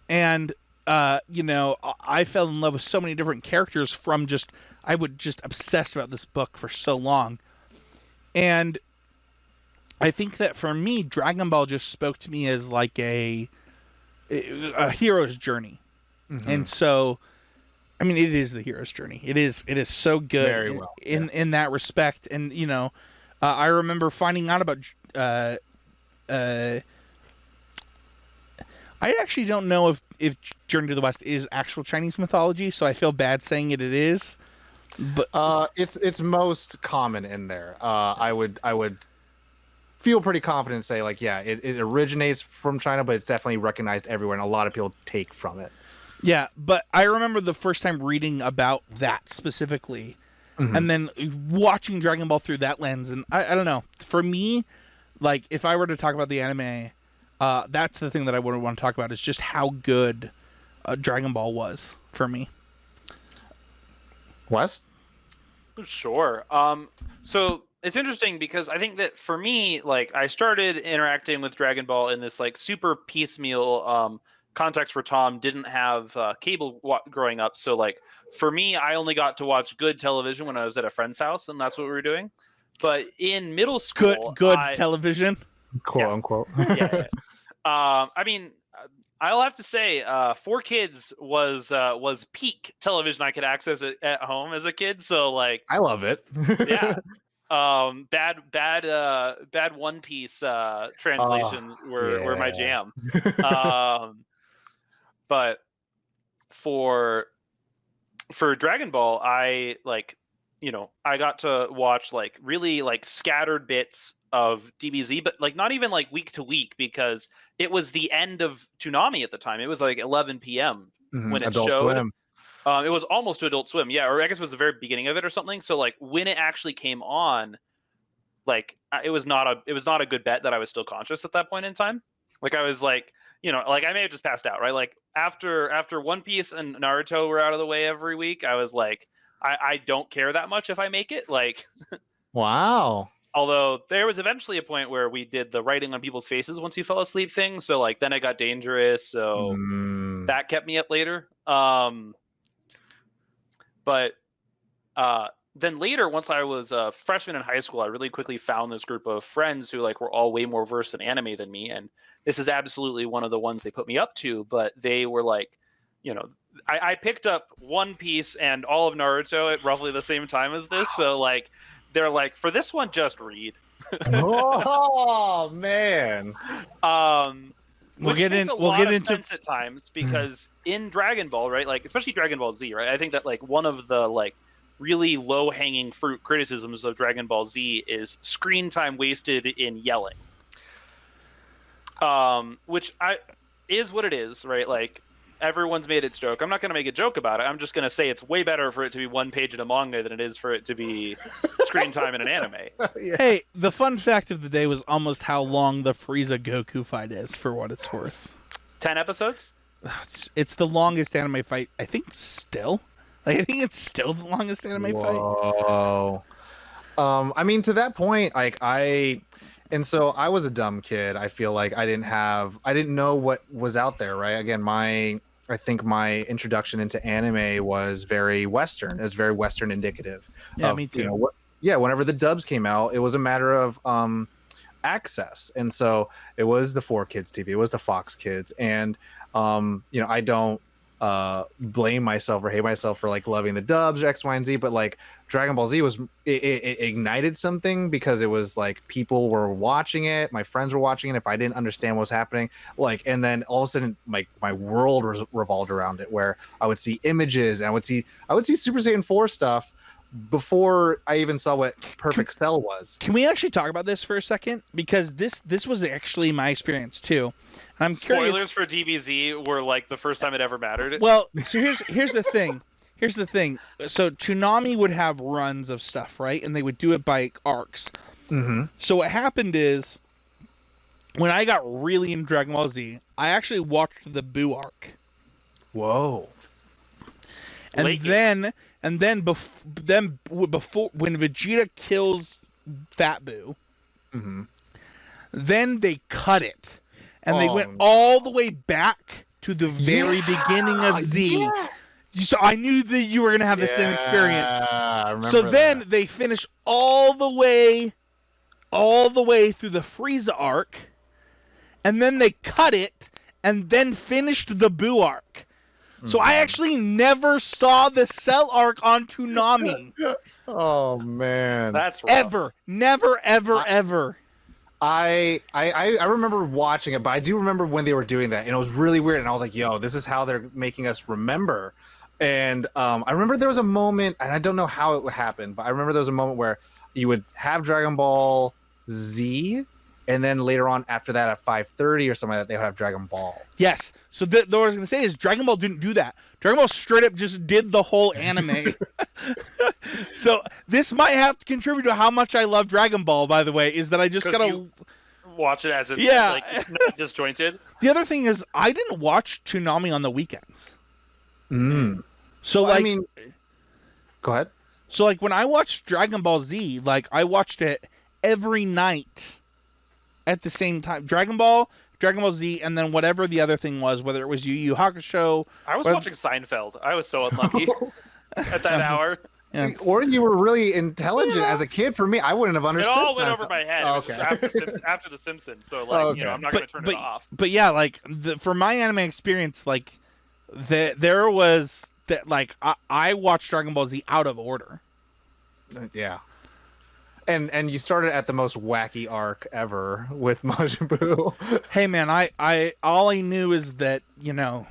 and I fell in love with so many different characters from I would just obsess about this book for so long. And I think that for me, Dragon Ball just spoke to me as like a hero's journey. Mm-hmm. And so, I mean, it is the hero's journey. It is so good.
Very well.
in that respect. And, I remember finding out about, I actually don't know if Journey to the West is actual Chinese mythology, so I feel bad saying it is. But
it's most common in there. I would feel pretty confident to say like, yeah, it originates from China, but it's definitely recognized everywhere, and a lot of people take from it.
Yeah, but I remember the first time reading about that specifically, mm-hmm. and then watching Dragon Ball through that lens, and I don't know. For me, like if I were to talk about the anime, that's the thing that I would want to talk about is just how good Dragon Ball was for me.
Wes?
Sure. So it's interesting because I think that for me, like I started interacting with Dragon Ball in this like super piecemeal context where Tom didn't have cable growing up. So like for me, I only got to watch good television when I was at a friend's house, and that's what we were doing. But in middle school,
good television,
quote unquote.
Yeah. I mean, I'll have to say, 4Kids was peak television I could access at home as a kid. So like,
I love it.
yeah. Bad One Piece translations were my jam. But for Dragon Ball, I got to watch like really like scattered bits of DBZ, but like not even like week to week, because it was the end of Toonami at the time. It was like 11 p.m. when it
Adult
showed.
Swim.
It was almost to Adult Swim, yeah, or I guess it was the very beginning of it or something. So like when it actually came on, like it was not a good bet that I was still conscious at that point in time. Like I was like, like I may have just passed out, right? Like after One Piece and Naruto were out of the way every week, I was like, I don't care that much if I make it. Like,
wow.
Although there was eventually a point where we did the writing on people's faces once you fell asleep thing. So like then it got dangerous. So that kept me up later. But then later, once I was a freshman in high school, I really quickly found this group of friends who like were all way more versed in anime than me. And this is absolutely one of the ones they put me up to, but they were like, I picked up One Piece and all of Naruto at roughly the same time as this. So like, they're like, for this one, just read.
Oh man.
We'll get into at times, because in Dragon Ball, right? Like especially Dragon Ball Z, right? I think that like one of the like really low-hanging fruit criticisms of Dragon Ball Z is screen time wasted in yelling. Which is what it is, right? Like everyone's made its joke. I'm not going to make a joke about it. I'm just going to say it's way better for it to be one page in a manga than it is for it to be screen time in an anime.
Yeah. Hey, the fun fact of the day was almost how long the Frieza Goku fight is, for what it's worth.
10 episodes?
It's the longest anime fight, I think, still. Like, I think it's still the longest anime fight.
Whoa. I mean, to that point, like and so I was a dumb kid. I feel like I didn't know what was out there, right? Again, I think my introduction into anime was very Western. It was very Western indicative.
Yeah, me too.
Whenever the dubs came out, it was a matter of access. And so it was the 4Kids TV, it was the Fox Kids. And, I don't blame myself or hate myself for like loving the dubs or X, Y, and Z, but like Dragon Ball Z it ignited something, because it was like people were watching it, my friends were watching it. If I didn't understand what was happening, like, and then all of a sudden like my world revolved around it, where I would see images and I would see Super Saiyan 4 stuff before I even saw what Perfect Cell was.
Can we actually talk about this for a second? Because this was actually my experience too. I'm
Spoilers
curious.
for DBZ were like the first time it ever mattered.
Well, so here's the thing. Here's the thing. So Toonami would have runs of stuff, right? And they would do it by arcs.
Mm-hmm.
So what happened is, when I got really into Dragon Ball Z, I actually watched the Buu arc.
Whoa.
And then before when Vegeta kills Fat Buu, then they cut it. And they went all the way back to the very beginning of Z. Yeah. So I knew that you were going to have the same experience.
I remember
so then they finished all the way through the Frieza arc, and then they cut it, and then finished the Buu arc. So I actually never saw the Cell arc on Toonami.
Oh man,
that's rough.
Ever, never, ever.
I remember watching it, but I do remember when they were doing that, and it was really weird. And I was like, "Yo, this is how they're making us remember." And I remember there was a moment, and I don't know how it happened, but I remember there was a moment where you would have Dragon Ball Z, and then later on after that at 5:30 or something like that, they would have Dragon Ball.
Yes. So what I was gonna say is Dragon Ball didn't do that. Dragon Ball straight up just did the whole anime. So this might have to contribute to how much I love Dragon Ball. By the way, is that I just gotta
watch it as it's like not disjointed.
The other thing is I didn't watch Toonami on the weekends. So
well, I mean, go ahead.
So like when I watched Dragon Ball Z, like I watched it every night at the same time. Dragon Ball Z, and then whatever the other thing was, whether it was Yu Yu Hakusho.
I was watching Seinfeld. I was so unlucky at that hour.
Yeah,
Or you were really intelligent as a kid. For me, I wouldn't have
It
understood.
all went over my head.
Oh,
It was just after The Simpsons, so
Okay.
I'm not gonna turn it off.
But yeah, like for my anime experience, like there was that like I watched Dragon Ball Z out of order.
Yeah. And you started at the most wacky arc ever with Majin Buu.
Hey man, I all I knew is that, you know,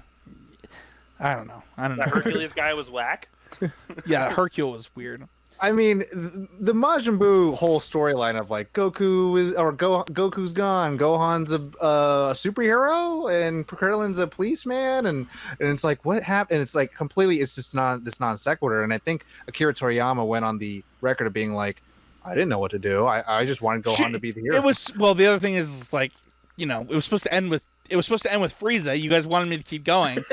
I don't know.
That Hercules guy was whack.
Yeah, Hercule was weird.
I mean, the Majin Buu whole storyline of like Goku's gone, Gohan's a superhero, and Krillin's a policeman, and it's like what happened? And it's like completely, it's just this non sequitur. And I think Akira Toriyama went on the record of being like, I didn't know what to do. I just wanted Gohan to be the hero.
It was, well, the other thing is like, you know, it was supposed to end with Frieza. You guys wanted me to keep going.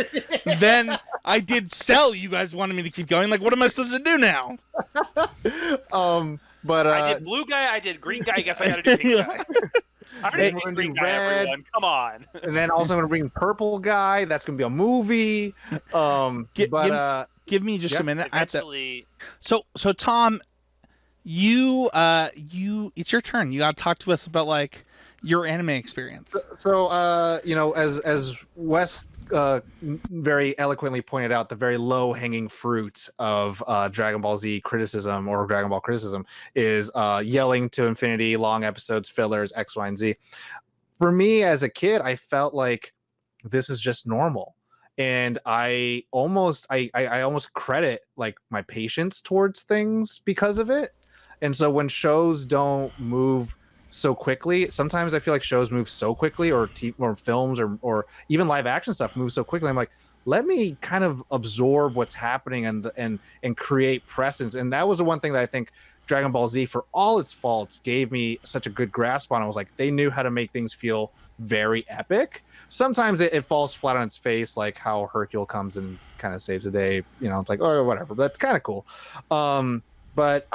Then I did Cell. You guys wanted me to keep going. Like, what am I supposed to do now?
But
I did blue guy. I did green guy. I guess I got to do pink guy. I didn't do green guy. Everyone, come on.
And then also I'm gonna bring purple guy. That's gonna be a movie.
Give me just a minute.
Eventually.
So Tom, you it's your turn. You got to talk to us about like your anime experience.
So you know, as Wes very eloquently pointed out, the very low hanging fruit of Dragon Ball Z criticism or Dragon Ball criticism is yelling to infinity, long episodes, fillers, X, Y, and Z. For me as a kid, I felt like this is just normal. And I almost credit like my patience towards things because of it. And so when shows don't move so quickly, sometimes I feel like shows move so quickly, or films or even live action stuff moves so quickly. I'm like, let me kind of absorb what's happening and create precedence. And that was the one thing that I think Dragon Ball Z, for all its faults, gave me such a good grasp on. I was like, they knew how to make things feel very epic. Sometimes it falls flat on its face, like how Hercule comes and kind of saves the day. You know, it's like, oh, whatever. But that's kind of cool. But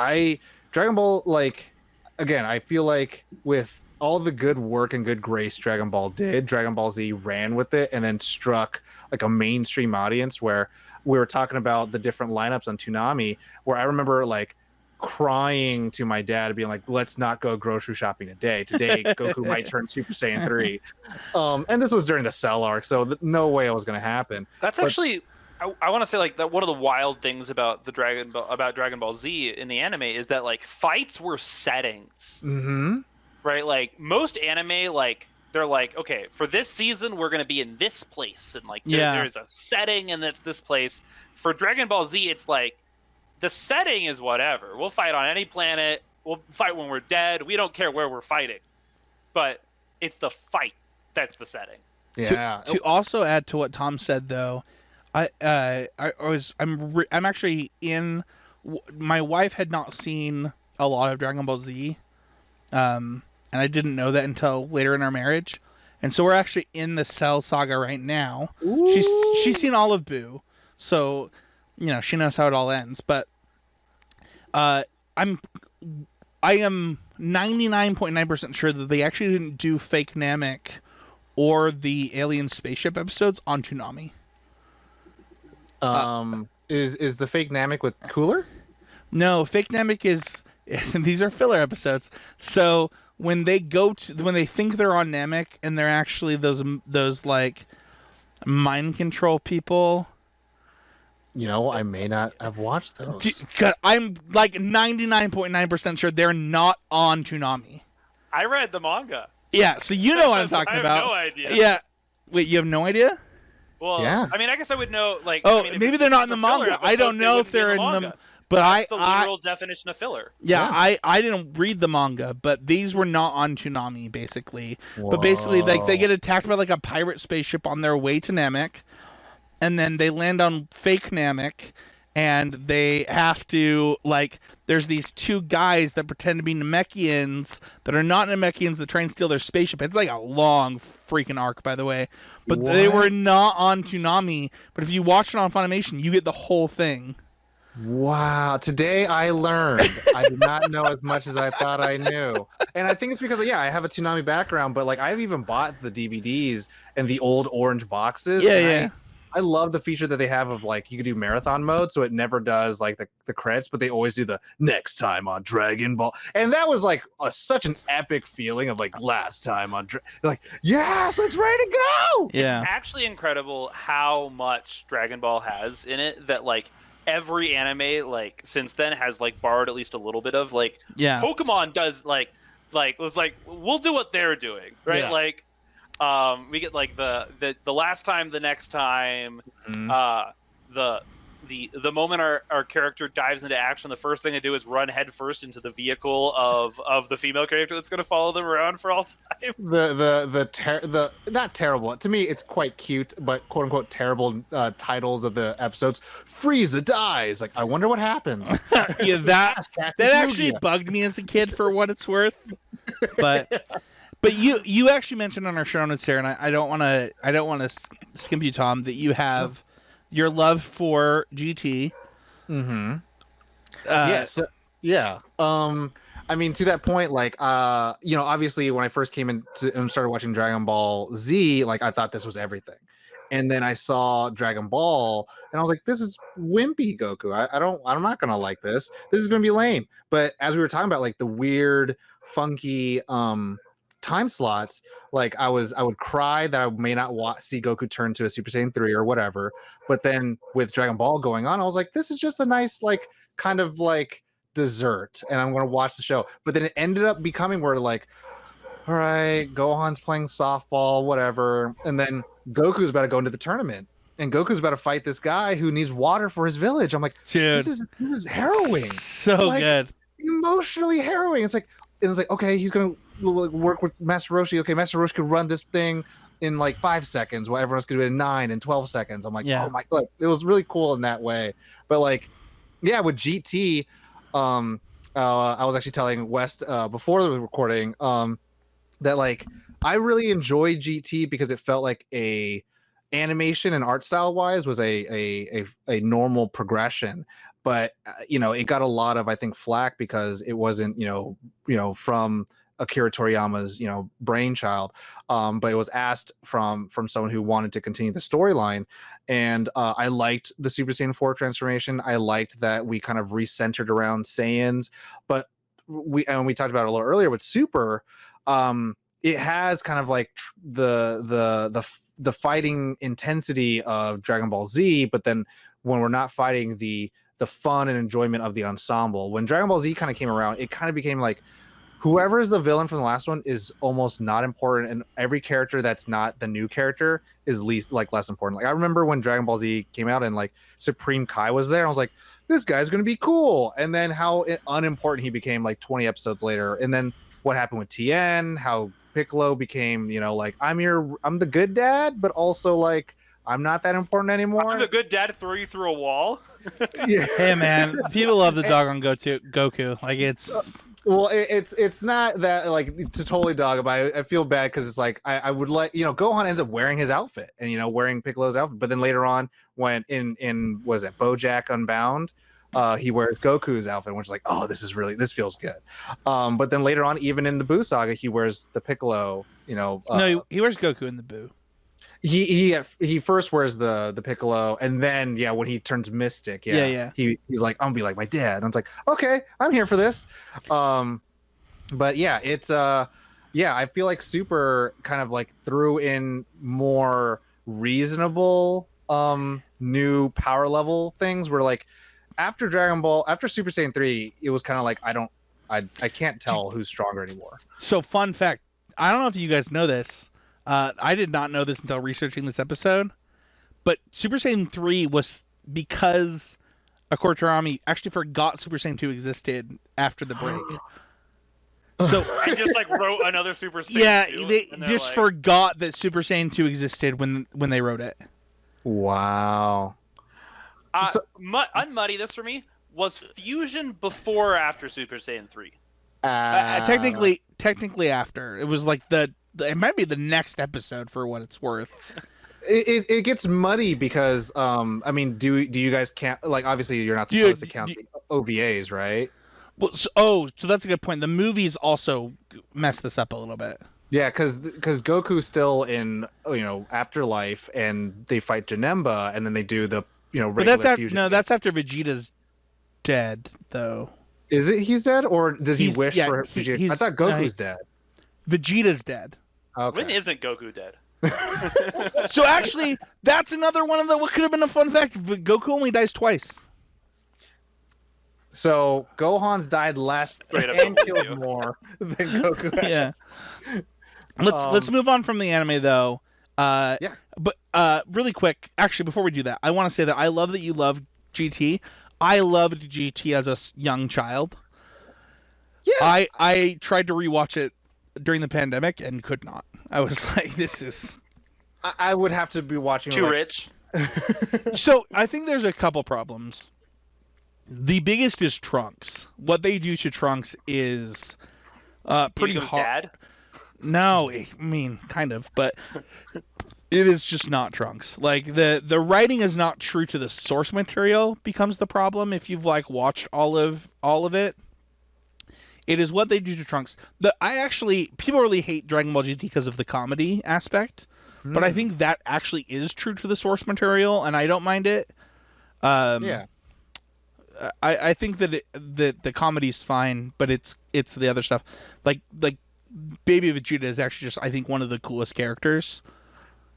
Dragon Ball, like, again, I feel like with all the good work and good grace Dragon Ball did, Dragon Ball Z ran with it and then struck like a mainstream audience, where we were talking about the different lineups on Toonami, where I remember like crying to my dad, being like, let's not go grocery shopping today. Today, Goku might turn Super Saiyan 3. And this was during the Cell arc, so no way it was going to happen.
That's actually... I want to say like that one of the wild things about Dragon Ball Z in the anime is that like fights were settings, right? Like most anime, like they're like, okay, for this season we're going to be in this place, and like there's a setting, and that's this place. For Dragon Ball Z, it's like the setting is whatever. We'll fight on any planet. We'll fight when we're dead. We don't care where we're fighting, but it's the fight that's the setting.
Yeah.
To also add to what Tom said, though. I'm actually in. My wife had not seen a lot of Dragon Ball Z, and I didn't know that until later in our marriage. And so we're actually in the Cell saga right now. Ooh. She's seen all of Buu, so you know she knows how it all ends. But I am 99.9% sure that they actually didn't do Fake Namek or the alien spaceship episodes on Toonami.
Is the Fake Namek with Cooler?
No, Fake Namek is these are filler episodes. So when they think they're on Namek and they're actually those like mind control people.
You know, I may not have watched those.
I'm like 99.9% sure they're not on Toonami.
I read the manga.
Yeah, so you know what I'm talking about.
I have no idea.
Yeah. Wait, you have no idea?
Well, yeah. I mean, I guess I would know. Like,
oh,
I mean,
maybe they're not in the manga. I don't know if they're in the. But
that's the literal definition of filler.
Yeah, I didn't read the manga, but these were not on Toonami, basically. Whoa. But basically, like they get attacked by like a pirate spaceship on their way to Namek, and then they land on Fake Namek, and they have to like. There's these two guys that pretend to be Namekians that are not Namekians that try and steal their spaceship. It's like a long freaking arc, by the way. But what? They were not on Toonami. But if you watch it on Funimation, you get the whole thing.
Wow. Today I learned. I did not know as much as I thought I knew. And I think it's because, I have a Toonami background, but like I've even bought the DVDs and the old orange boxes.
Yeah, yeah.
I love the feature that they have of like you could do marathon mode, so it never does like the credits, but they always do the next time on Dragon Ball, and that was like such an epic feeling of like last time on like yes, it's ready to go.
Yeah.
It's actually incredible how much Dragon Ball has in it that like every anime like since then has like borrowed at least a little bit of like Pokemon does like was like we'll do what they're doing, right?
Yeah.
Like we get like the last time, the next time, the moment our character dives into action, the first thing they do is run headfirst into the vehicle of the female character that's going to follow them around for all time.
The not terrible, to me it's quite cute, but quote unquote terrible titles of the episodes. Frieza dies. Like I wonder what happens.
Yeah, that actually bugged me as a kid for what it's worth. But you actually mentioned on our show notes here, and I don't want to skimp you, Tom, that you have your love for GT.
Mm-hmm. Yeah. I mean, to that point, like, obviously when I first came in and started watching Dragon Ball Z, like I thought this was everything. And then I saw Dragon Ball and I was like, this is wimpy Goku. I'm not going to like this. This is going to be lame. But as we were talking about like the weird, funky, time slots, like I would cry that I may not see Goku turn to a Super Saiyan 3 or whatever, but then with Dragon Ball going on, I was like, this is just a nice like kind of like dessert, and I'm going to watch the show. But then it ended up becoming where like, all right, Gohan's playing softball, whatever, and then Goku's about to go into the tournament, and Goku's about to fight this guy who needs water for his village. I'm like,
dude,
this is harrowing,
so like, good,
emotionally harrowing. It's like okay, he's gonna work with Master Roshi. Okay, Master Roshi could run this thing in like 5 seconds, while everyone else could do it in 9 and 12 seconds. I'm like, oh my god, it was really cool in that way. But like, yeah, with GT, I was actually telling West before the recording that like I really enjoyed GT because it felt like a animation and art style wise was a normal progression. But it got a lot of, I think, flack because it wasn't from Akira Toriyama's brainchild, but it was asked from someone who wanted to continue the storyline. And I liked the Super Saiyan 4 transformation. I liked that we kind of recentered around Saiyans, but we talked about it a little earlier with Super. It has kind of like the fighting intensity of Dragon Ball Z, but then when we're not fighting, the fun and enjoyment of the ensemble. When Dragon Ball Z kind of came around, it kind of became like whoever is the villain from the last one is almost not important, and every character that's not the new character is less important. Like I remember when Dragon Ball Z came out and like Supreme Kai was there, I was like, this guy's gonna be cool. And then how unimportant he became like 20 episodes later. And then what happened with Tien, how Piccolo became, like I'm the good dad, but also like I'm not that important anymore.
I'm the good dad to throw you through a wall.
Yeah.
Hey man, people love the dog on Goku. Like it's
it's not that like to totally dog about. I feel bad because it's like I would like Gohan ends up wearing his outfit and wearing Piccolo's outfit, but then later on when in was it BoJack Unbound, he wears Goku's outfit, which is like, oh, this feels good. But then later on, even in the Buu saga, he wears the Piccolo.
No, he wears Goku in the Buu.
He first wears the Piccolo, and then when he turns Mystic, he's like, I'm gonna be like my dad, and it's like, okay, I'm here for this. But yeah, it's I feel like Super kind of like threw in more reasonable new power level things where like after Super Saiyan 3, it was kind of like I can't tell who's stronger anymore.
So fun fact, I don't know if you guys know this. I did not know this until researching this episode, but Super Saiyan 3 was because Akira Toriyama actually forgot Super Saiyan 2 existed after the break. So
I just like wrote another Super Saiyan 2.
Yeah, they just forgot that Super Saiyan 2 existed when they wrote it.
Wow.
Unmuddy this for me. Was Fusion before or after Super Saiyan 3?
Technically after. It was like it might be the next episode for what it's worth.
It gets muddy because I mean, do you guys count, like obviously you're not supposed to count the OVAs, right?
Well, so that's a good point. The movies also mess this up a little bit.
Yeah, because Goku's still in Afterlife, and they fight Janemba, and then they do the
But
regular fusion.
no, that's after Vegeta's dead though.
Is it he's dead, or does he wish for Vegeta? I thought Goku's dead.
Vegeta's dead.
Okay.
When isn't Goku dead?
So actually, that's another one of the what could have been a fun fact. Goku only dies twice.
So Gohan's died less and killed more than Goku has.
Yeah. Let's move on from the anime though.
Yeah.
But really quick, actually, before we do that, I want to say that I love that you love GT. I loved GT as a young child.
Yeah.
I tried to rewatch it during the pandemic and could not. I was like, this is.
I would have to be watching.
Too rich.
So I think there's a couple problems. The biggest is Trunks. What they do to Trunks is pretty hard.
Dad?
No, I mean, kind of, but it is just not Trunks. Like the writing is not true to the source material becomes the problem if you've like watched all of it. It is what they do to Trunks. People really hate Dragon Ball GT because of the comedy aspect, but I think that actually is true to the source material, and I don't mind it.
Yeah.
I think that the comedy's fine, but it's the other stuff. Like Baby Vegeta is actually just I think one of the coolest characters.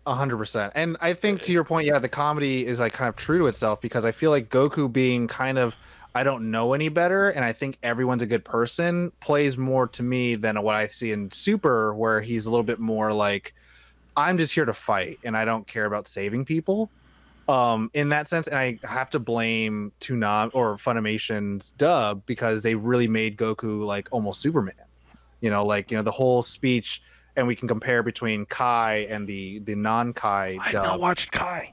100%. And I think to your point, yeah, the comedy is like kind of true to itself because I feel like Goku being kind of I don't know any better, and I think everyone's a good person plays more to me than what I see in Super, where he's a little bit more like I'm just here to fight and I don't care about saving people. In that sense, and I have to blame Toonami or Funimation's dub because they really made Goku like almost Superman. The whole speech, and we can compare between Kai and the non-Kai dub.
I've not watched Kai.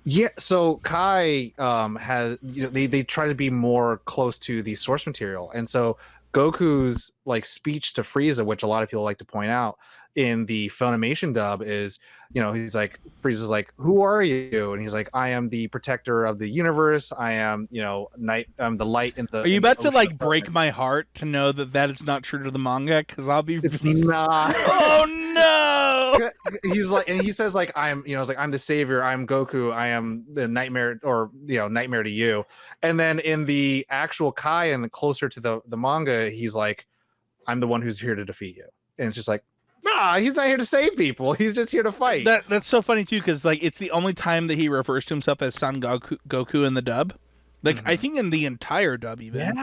Yeah, so Kai has they try to be more close to the source material, and so Goku's like speech to Frieza, which a lot of people like to point out in the Funimation dub, is he's like Frieza's like, "Who are you?" And he's like, "I am the protector of the universe. I am night. I'm the light in the."
Are you about to like break my heart to know that is not true to the manga? Because I'll be.
It's not.
Oh no!
He's like, and he says like, "I'm like I'm the savior. I'm Goku. I am the nightmare, or nightmare to you." And then in the actual Kai and closer to the manga, he's like, "I'm the one who's here to defeat you." And it's just like. Nah, he's not here to save people. He's just here to fight.
That's so funny too, because like it's the only time that he refers to himself as Son Goku in the dub. Like I think in the entire dub even.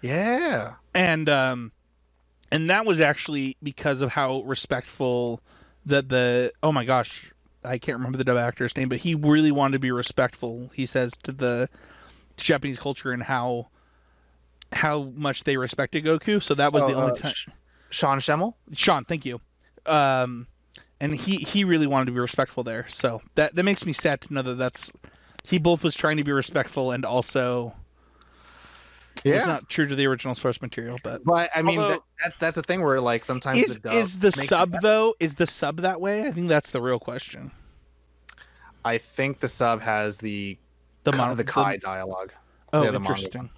Yeah.
And that was actually because of how respectful that oh my gosh, I can't remember the dub actor's name, but he really wanted to be respectful. He says to Japanese culture and how much they respected Goku. So that was the only time.
Sean Schemmel.
Sean, thank you. And he really wanted to be respectful there, so that makes me sad to know that he both was trying to be respectful and also was not true to the original source material. But
I mean that's the thing where like sometimes
is the sub though is the sub that way? I think that's the real question.
I think the sub has the Kai dialogue.
Oh, interesting.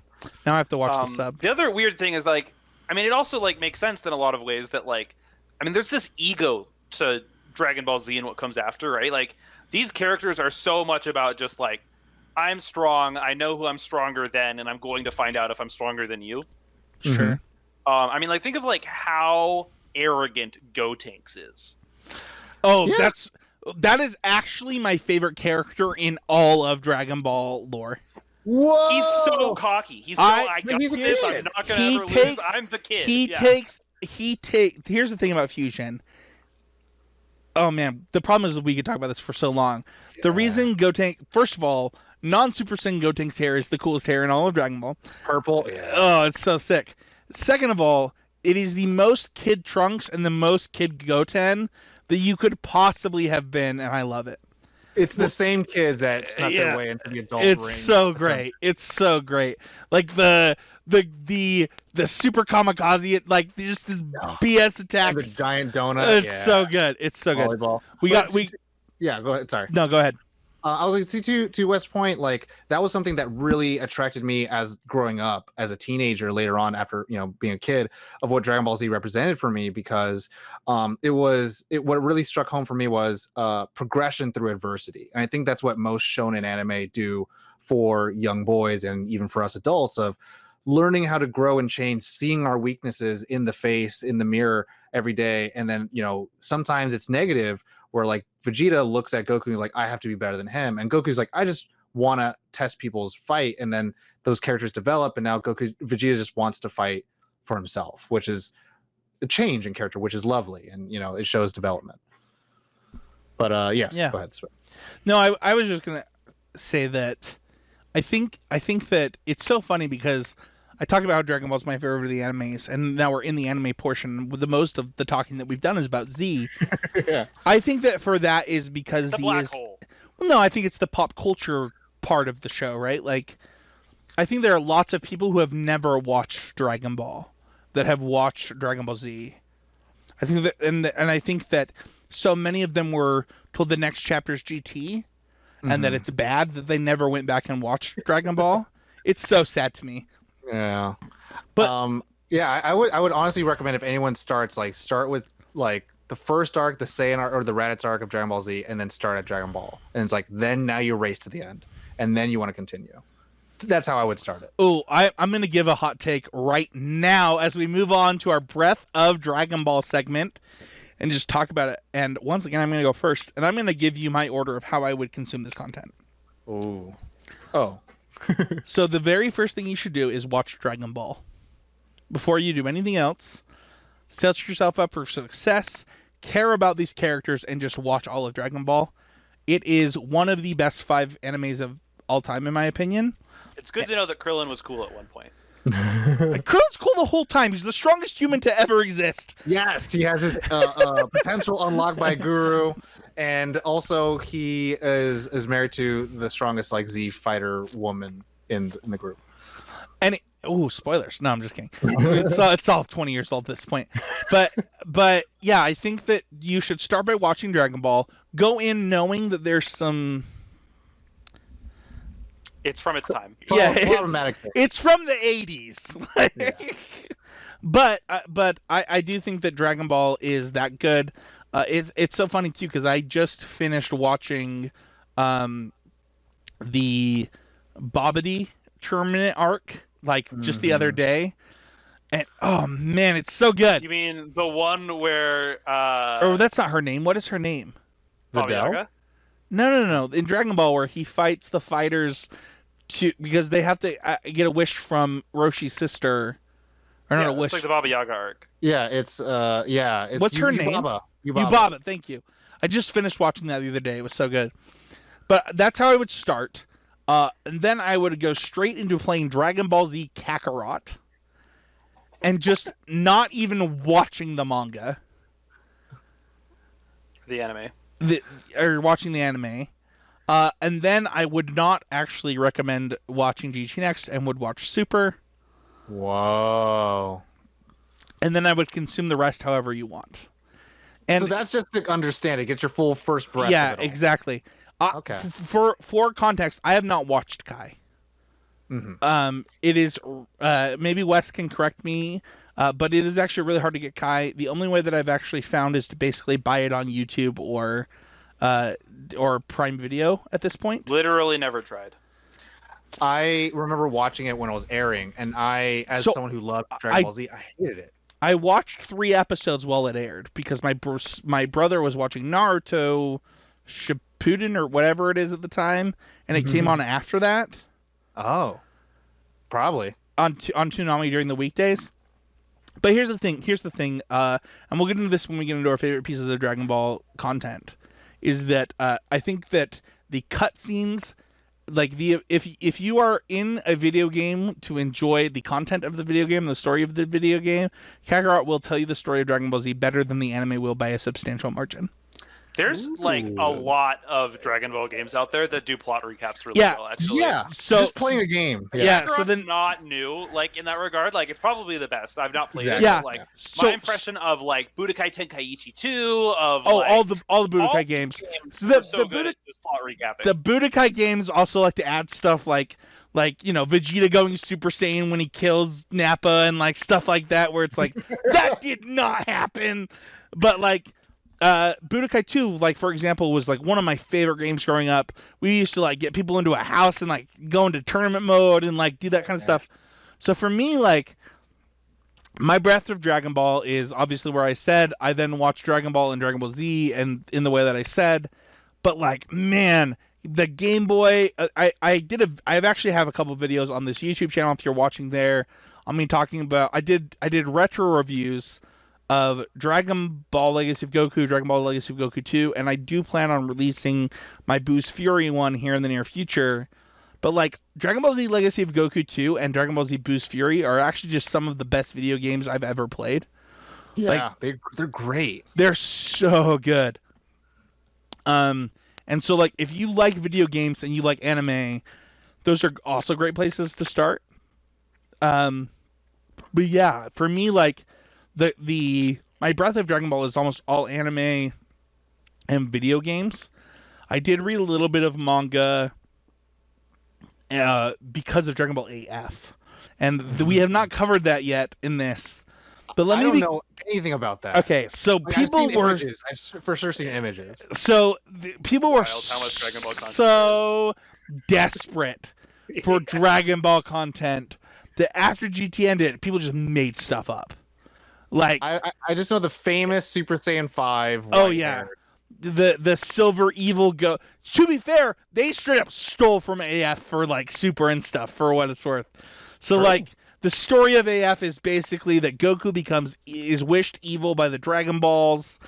Now I have to watch the sub.
The other weird thing is like. I mean, it also like makes sense in a lot of ways that like, I mean, there's this ego to Dragon Ball Z and what comes after, right? Like these characters are so much about just like, I'm strong. I know who I'm stronger than, and I'm going to find out if I'm stronger than you.
Sure.
I mean, like think of like how arrogant Gotenks is.
Oh, yeah. That is actually my favorite character in all of Dragon Ball lore.
Whoa!
He's so cocky. He's so I got this. I'm not gonna ever lose. I'm the kid.
Here's the thing about Fusion. Oh man, the problem is that we could talk about this for so long. Yeah. The reason Gotenks, first of all, non-Super Saiyan Gotenks hair is the coolest hair in all of Dragon Ball.
Purple. Yeah.
Oh, it's so sick. Second of all, it is the most kid Trunks and the most kid Goten that you could possibly have been, and I love it.
It's the same kids that snuck their way into the adult ring.
It's so great. It's so great. Like the super kamikaze, like just this BS attacks.
The giant donut.
It's so good. It's so good.
Volleyball.
Yeah, go ahead.
Sorry.
No, go ahead.
I was like to West Point, like that was something that really attracted me as growing up as a teenager later on after being a kid of what Dragon Ball Z represented for me because what really struck home for me was progression through adversity, and I think that's what most shonen anime do for young boys and even for us adults of learning how to grow and change, seeing our weaknesses in the mirror every day, and then sometimes it's negative where like Vegeta looks at Goku like I have to be better than him, and Goku's like I just want to test people's fight, and then those characters develop, and now Vegeta just wants to fight for himself, which is a change in character, which is lovely, and it shows development. But yes,
Yeah.
Go ahead. Sven.
No, I was just gonna say that I think that it's so funny because I talked about how Dragon Ball is my favorite of the animes, and now we're in the anime portion. The most of the talking that we've done is about Z.
Yeah.
I think that for that is because
The
Z
black
is.
hole.
Well, no, I think it's the pop culture part of the show, right? Like, I think there are lots of people who have never watched Dragon Ball that have watched Dragon Ball Z. I think that, and I think that so many of them were told the next chapter is GT, and that it's bad that they never went back and watched Dragon Ball. It's so sad to me.
Yeah.
But
yeah, I would honestly recommend if anyone start with like the first arc, the Saiyan arc, or the Raditz arc of Dragon Ball Z, and then start at Dragon Ball, and it's like then now you race to the end, and then you want to continue. That's how I would start it.
Oh, I'm going to give a hot take right now as we move on to our Breath of Dragon Ball segment and just talk about it. And once again, I'm going to go first, and I'm going to give you my order of how I would consume this content.
Ooh. Oh.
So the very first thing you should do is watch Dragon Ball. Before you do anything else, set yourself up for success, care about these characters, and just watch all of Dragon Ball. It is one of the best 5 animes of all time, in my opinion.
It's good to know that Krillin was cool at one point.
Krillin's cool the whole time. He's the strongest human to ever exist.
Yes, he has his potential unlocked by Guru, and also he is married to the strongest like Z fighter woman in the group.
And spoilers. No, I'm just kidding. It's all 20 years old at this point. But yeah, I think that you should start by watching Dragon Ball. Go in knowing that there's some.
It's from its time.
Yeah,
Problematic.
it's from the 80s.
Yeah.
But I do think that Dragon Ball is that good. It's so funny too because I just finished watching the Babidi tournament arc just the other day, and oh man, it's so good.
You mean the one where?
Oh, that's not her name. What is her name?
Videl?
No. In Dragon Ball, where he fights the fighters because they have to get a wish from Roshi's sister. Or not a wish.
It's like the Baba Yaga arc.
Yeah, it's
What's her name?
Yubaba.
Yubaba. Thank you. I just finished watching that the other day. It was so good. But that's how I would start. And then I would go straight into playing Dragon Ball Z Kakarot. And just not even watching the manga.
The anime.
Or watching the anime. And then I would not actually recommend watching GT Next and would watch Super.
Whoa.
And then I would consume the rest however you want. And
so that's just to understand it. Get your full first breath.
Yeah,
of it all.
exactly.
Okay.
For context, I have not watched Kai.
Mm-hmm.
It is maybe Wes can correct me, but it is actually really hard to get Kai. The only way that I've actually found is to basically buy it on YouTube or Prime Video at this point.
Literally never tried.
I remember watching it when it was airing, and as someone who loved Dragon Ball Z, I hated it.
I watched 3 episodes while it aired because my brother was watching Naruto Shippuden or whatever it is at the time, and it came on after that.
Oh, probably
on Toonami during the weekdays. But here's the thing, and we'll get into this when we get into our favorite pieces of Dragon Ball content, is that I think that the cutscenes, like if you are in a video game to enjoy the content of the video game, the story of the video game, Kakarot will tell you the story of Dragon Ball Z better than the anime will by a substantial margin.
There's like a
Ooh.
lot of Dragon Ball games out there that do plot recaps really well, actually.
Yeah,
So
just playing a game.
Yeah, so
Kakarot's
then
not new, like in that regard. Like it's probably the best. I've not played
Exactly.
it,
Yeah.
but like
so
my impression of like Budokai Tenkaichi 2, of
oh,
like
all the Budokai
all
games.
games
So the-
are so
the
good
Budo-
at just plot recapping.
The Budokai games also like to add stuff like Vegeta going Super Saiyan when he kills Nappa and like stuff like that, where it's like that did not happen. But like Budokai 2, like for example, was like one of my favorite games growing up. We used to like get people into a house and like go into tournament mode and like do that kind of stuff. So for me, like my breath of Dragon Ball is obviously where I said. I then watched Dragon Ball and Dragon Ball Z and in the way that I said. But like, man, the Game Boy, I actually have a couple videos on this YouTube channel if you're watching there. I mean, talking about I did retro reviews of Dragon Ball Legacy of Goku, Dragon Ball Legacy of Goku 2, and I do plan on releasing my Boost Fury one here in the near future. But like Dragon Ball Z Legacy of Goku 2 and Dragon Ball Z Boost Fury are actually just some of the best video games I've ever played.
Yeah, they're great.
They're so good. And so like if you like video games and you like anime, those are also great places to start. But yeah, for me, like my breath of Dragon Ball is almost all anime and video games. I did read a little bit of manga because of Dragon Ball AF, and we have not covered that yet in this. But
I don't know anything about that.
Okay, so
Like,
people
I've seen
were
images. I've for sure seen images.
so people were
Wild how much Dragon Ball content
so desperate for Dragon Ball content that after GT ended, people just made stuff up. Like,
I just know the famous Super Saiyan 5.
oh
white
yeah,
hair.
the silver evil go. To be fair, they straight up stole from AF for like Super and stuff for what it's worth. So
True.
like the story of AF is basically that Goku is wished evil by the Dragon Balls,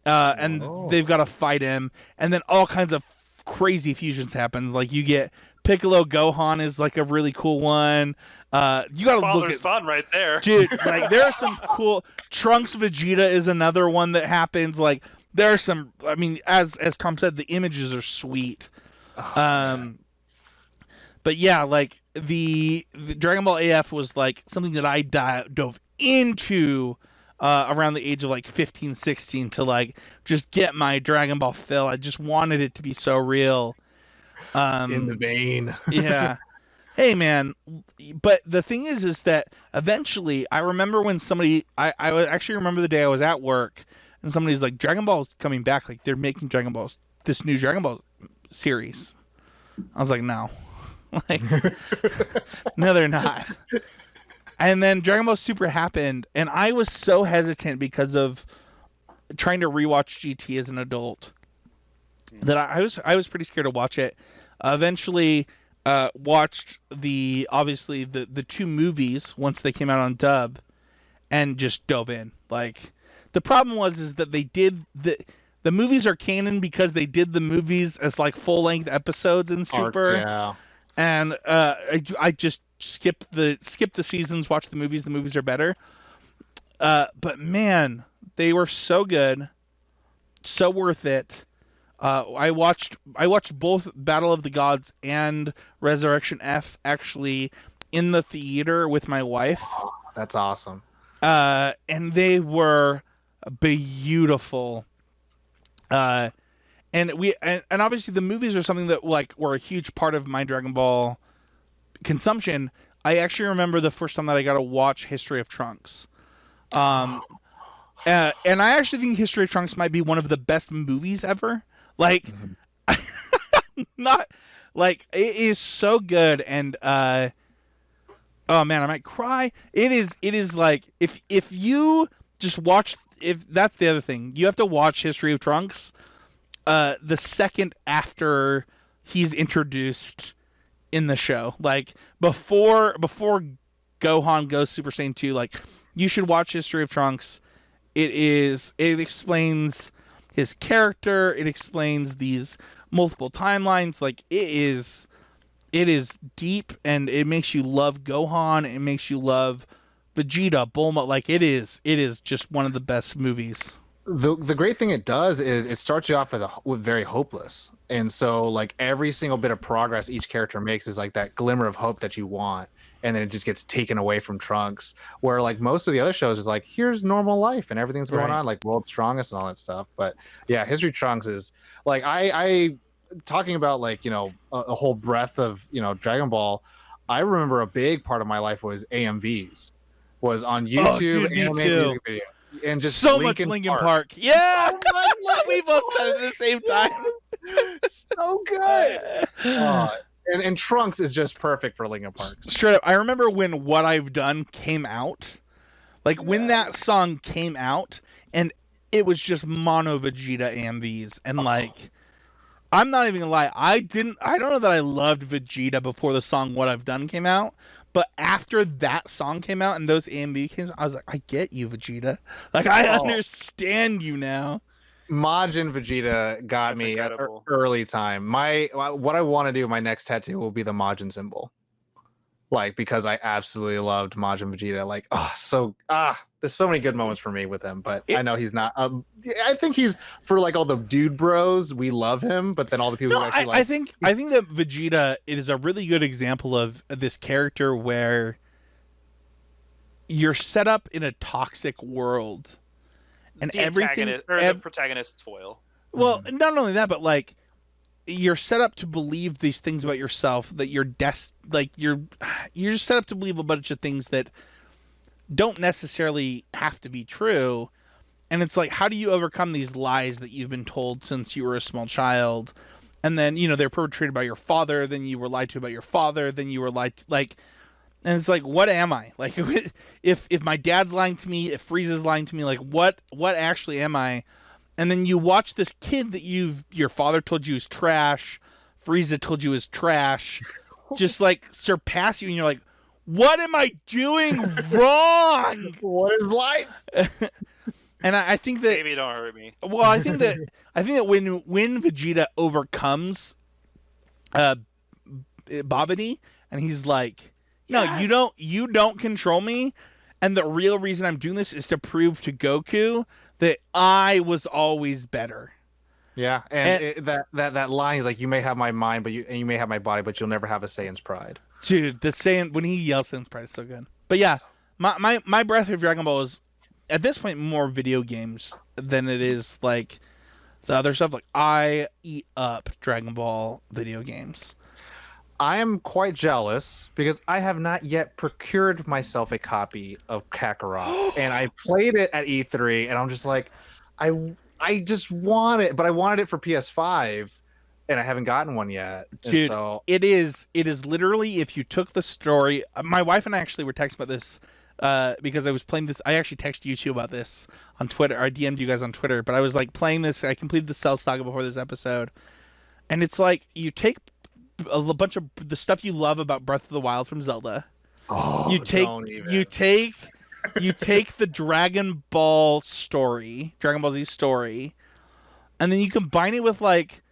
and
Oh.
they've got to fight him, and then all kinds of crazy fusions happen. Like you get Piccolo Gohan is like a really cool one. You got to look
Father
at
son right there.
dude. Like there are some cool Trunks Vegeta is another one that happens. Like there are some. I mean, as Tom said, the images are sweet. But yeah, like the Dragon Ball AF was like something that I dove into around the age of like 15, 16 to like just get my Dragon Ball fill. I just wanted it to be so real.
In the vein.
Yeah. Hey man, but the thing is that eventually I remember when I actually remember the day I was at work and somebody's like, Dragon Ball's coming back, like they're making this new Dragon Ball series. I was like, no. Like no they're not. And then Dragon Ball Super happened and I was so hesitant because of trying to rewatch GT as an adult that I was pretty scared to watch it. Eventually watched obviously the two movies once they came out on dub and just dove in. Like the problem is that they did the movies are canon because they did the movies as like full-length episodes in Super.
Arcs, yeah.
And I just skip the seasons, watch the movies. The movies are better. But man, they were so good, so worth it. I watched both Battle of the Gods and Resurrection F actually in the theater with my wife.
That's awesome.
And they were beautiful. And obviously the movies are something that like were a huge part of my Dragon Ball consumption. I actually remember the first time that I got to watch History of Trunks. And I actually think History of Trunks might be one of the best movies ever. Like, not like it is so good, and oh man, I might cry. It is like if you just watch, if that's the other thing, you have to watch History of Trunks the second after he's introduced in the show. Like before Gohan goes Super Saiyan 2, like you should watch History of Trunks. It explains his character, it explains these multiple timelines. Like it is deep, and it makes you love Gohan, it makes you love Vegeta, Bulma. Like it is just one of the best movies.
The great thing it does is it starts you off with very hopeless, and so like every single bit of progress each character makes is like that glimmer of hope that you want, and then it just gets taken away from Trunks. Where like most of the other shows is like here's normal life and everything's going on, like World's Strongest and all that stuff. But yeah, History Trunks is like I talking about like a whole breadth of Dragon Ball. I remember a big part of my life was AMVs, was on YouTube,
dude,
anime music videos. And just
so much Linkin Park. Yeah, we both said it at the same time.
So good. And Trunks is just perfect for Linkin Park.
Straight up, I remember when What I've Done came out, like when that song came out, and it was just mono Vegeta AMVs, and like, I'm not even gonna lie, I don't know that I loved Vegeta before the song What I've Done came out. But after that song came out and those AMV came out, I was like, I get you, Vegeta. Like, I understand you now.
Majin Vegeta got me at early time. What I want to do, my next tattoo will be the Majin symbol. Like, because I absolutely loved Majin Vegeta. Like, there's so many good moments for me with him, but I know he's not. I think he's, for like all the dude bros, we love him, but then all the people who actually
I think that Vegeta is a really good example of this character where you're set up in a toxic world, and
the protagonist's foil.
Well, not only that, but like, you're set up to believe these things about yourself, that you're just set up to believe a bunch of things that don't necessarily have to be true. And it's like, how do you overcome these lies that you've been told since you were a small child? And then, they're perpetrated by your father, then you were lied to about your father, then you were lied to, like, and it's like, what am I? Like, if my dad's lying to me, if Frieza's lying to me, like, what actually am I? And then you watch this kid that your father told you is trash, Frieza told you is trash, just like surpass you, and you're like, what am I doing wrong?
What is life?
And I think that
Baby, don't hurt me.
Well, I think that when Vegeta overcomes Babidi, and he's like, no, you don't control me, and the real reason I'm doing this is to prove to Goku that I was always better.
Yeah, and that line is like, you may have my mind, but you may have my body, but you'll never have a Saiyan's pride.
Dude, the Saiyan, when he yells Saiyan's pride is so good. But yeah, my breath of Dragon Ball is at this point more video games than it is like the other stuff. Like, I eat up Dragon Ball video games.
I am quite jealous because I have not yet procured myself a copy of Kakarot, and I played it at E3, and I'm just like, I just want it, but I wanted it for PS5, and I haven't gotten one yet.
Dude,
so
it is literally, if you took the story. My wife and I actually were texting about this because I was playing this. I actually texted you two about this on Twitter. I DM'd you guys on Twitter, but I was like playing this. I completed the Cell Saga before this episode, and it's like you take a bunch of the stuff you love about Breath of the Wild from Zelda. You take the Dragon Ball story, Dragon Ball Z story, and then you combine it with like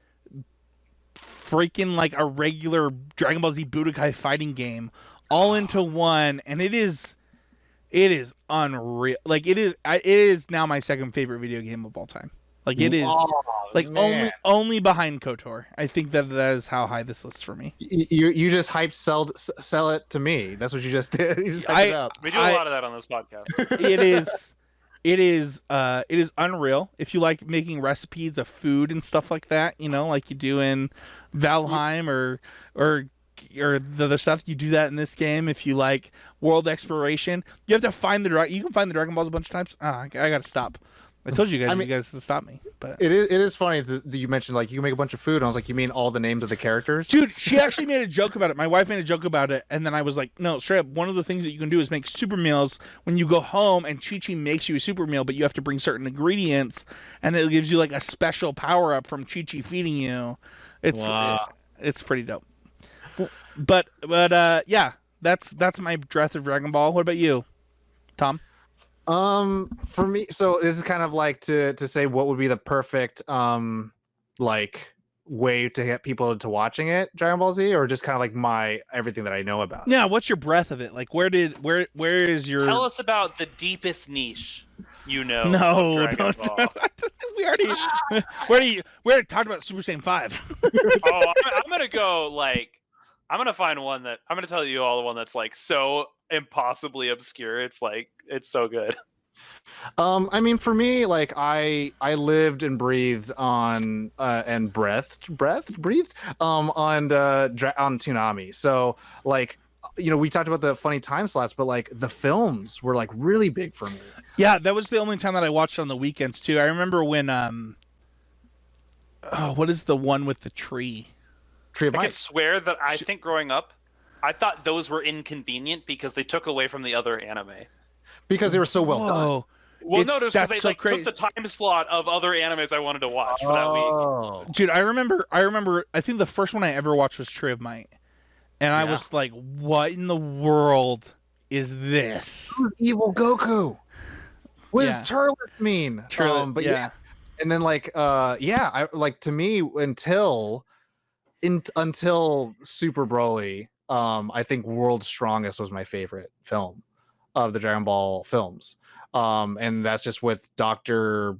freaking like a regular Dragon Ball Z Budokai fighting game all into one, and it is unreal. Like, it is now my second favorite video game of all time. Like, it is only behind KOTOR. I think that is how high this list's for me.
You just sell it to me. That's what you just did. You just hyped it up.
We do a lot of that on this podcast.
It is unreal. If you like making recipes of food and stuff like that, like you do in Valheim or the other stuff, you do that in this game. If you like world exploration, you have to find you can find the Dragon Balls a bunch of times. I gotta stop. I told you guys, you guys to stop me. But
it is funny that you mentioned like you can make a bunch of food, and I was like, you mean all the names of the characters?
Dude, she actually made a joke about it. My wife made a joke about it, and then I was like, no, straight up, one of the things that you can do is make super meals when you go home, and Chi-Chi makes you a super meal, but you have to bring certain ingredients, and it gives you like a special power up from Chi-Chi feeding you. It's pretty dope. But yeah, that's my breath of Dragon Ball. What about you, Tom?
For me, so this is kind of like to say what would be the perfect like way to get people to watching it, Dragon Ball Z, or just kind of like my everything that I know about it?
Yeah, what's your breath of it? Like, where is your...
Tell us about the deepest niche. of
No,
Dragon
don't.
Ball.
we already talked about Super Saiyan 5.
Oh, I'm gonna go like I'm gonna find one that I'm gonna tell you all the one that's like so impossibly obscure. It's like it's so good.
I mean, for me, like I lived and breathed on and breathed on on Toonami. So like we talked about the funny time slots, but like the films were like really big for me.
Yeah, that was the only time that I watched on the weekends too. I remember when what is the one with the tree?
Tree of
I
Might.
can swear that I think growing up, I thought those were inconvenient because they took away from the other anime.
Because they were so well done.
Whoa.
Well, no, just because they
so
like
crazy.
took the time slot of other animes I wanted to watch for that week.
Oh,
Dude, I remember. I think the first one I ever watched was Tree of Might, and I was like, "What in the world is this?"
evil Goku. What
Yeah.
does Turles mean? But yeah. And then like I like to me until Super Broly, I think World's Strongest was my favorite film of the Dragon Ball films. And that's just with Dr.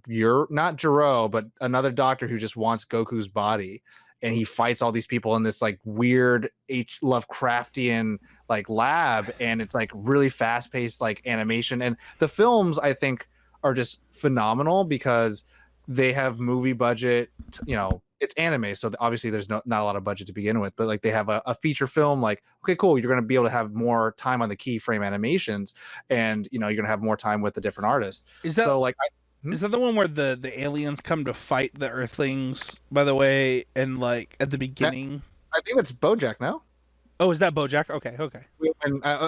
not Jiro, but another doctor who just wants Goku's body, and he fights all these people in this like weird Lovecraftian like lab, and it's like really fast-paced like animation. And the films I think are just phenomenal because they have movie budget, it's anime, so obviously there's not a lot of budget to begin with, but like they have a feature film, like, okay, cool, you're going to be able to have more time on the keyframe animations, and you're going to have more time with the different artists.
Is that
so like
is that the one where the aliens come to fight the Earthlings, by the way, and like at the beginning?
I think that's BoJack, no?
Oh, is that BoJack? Okay.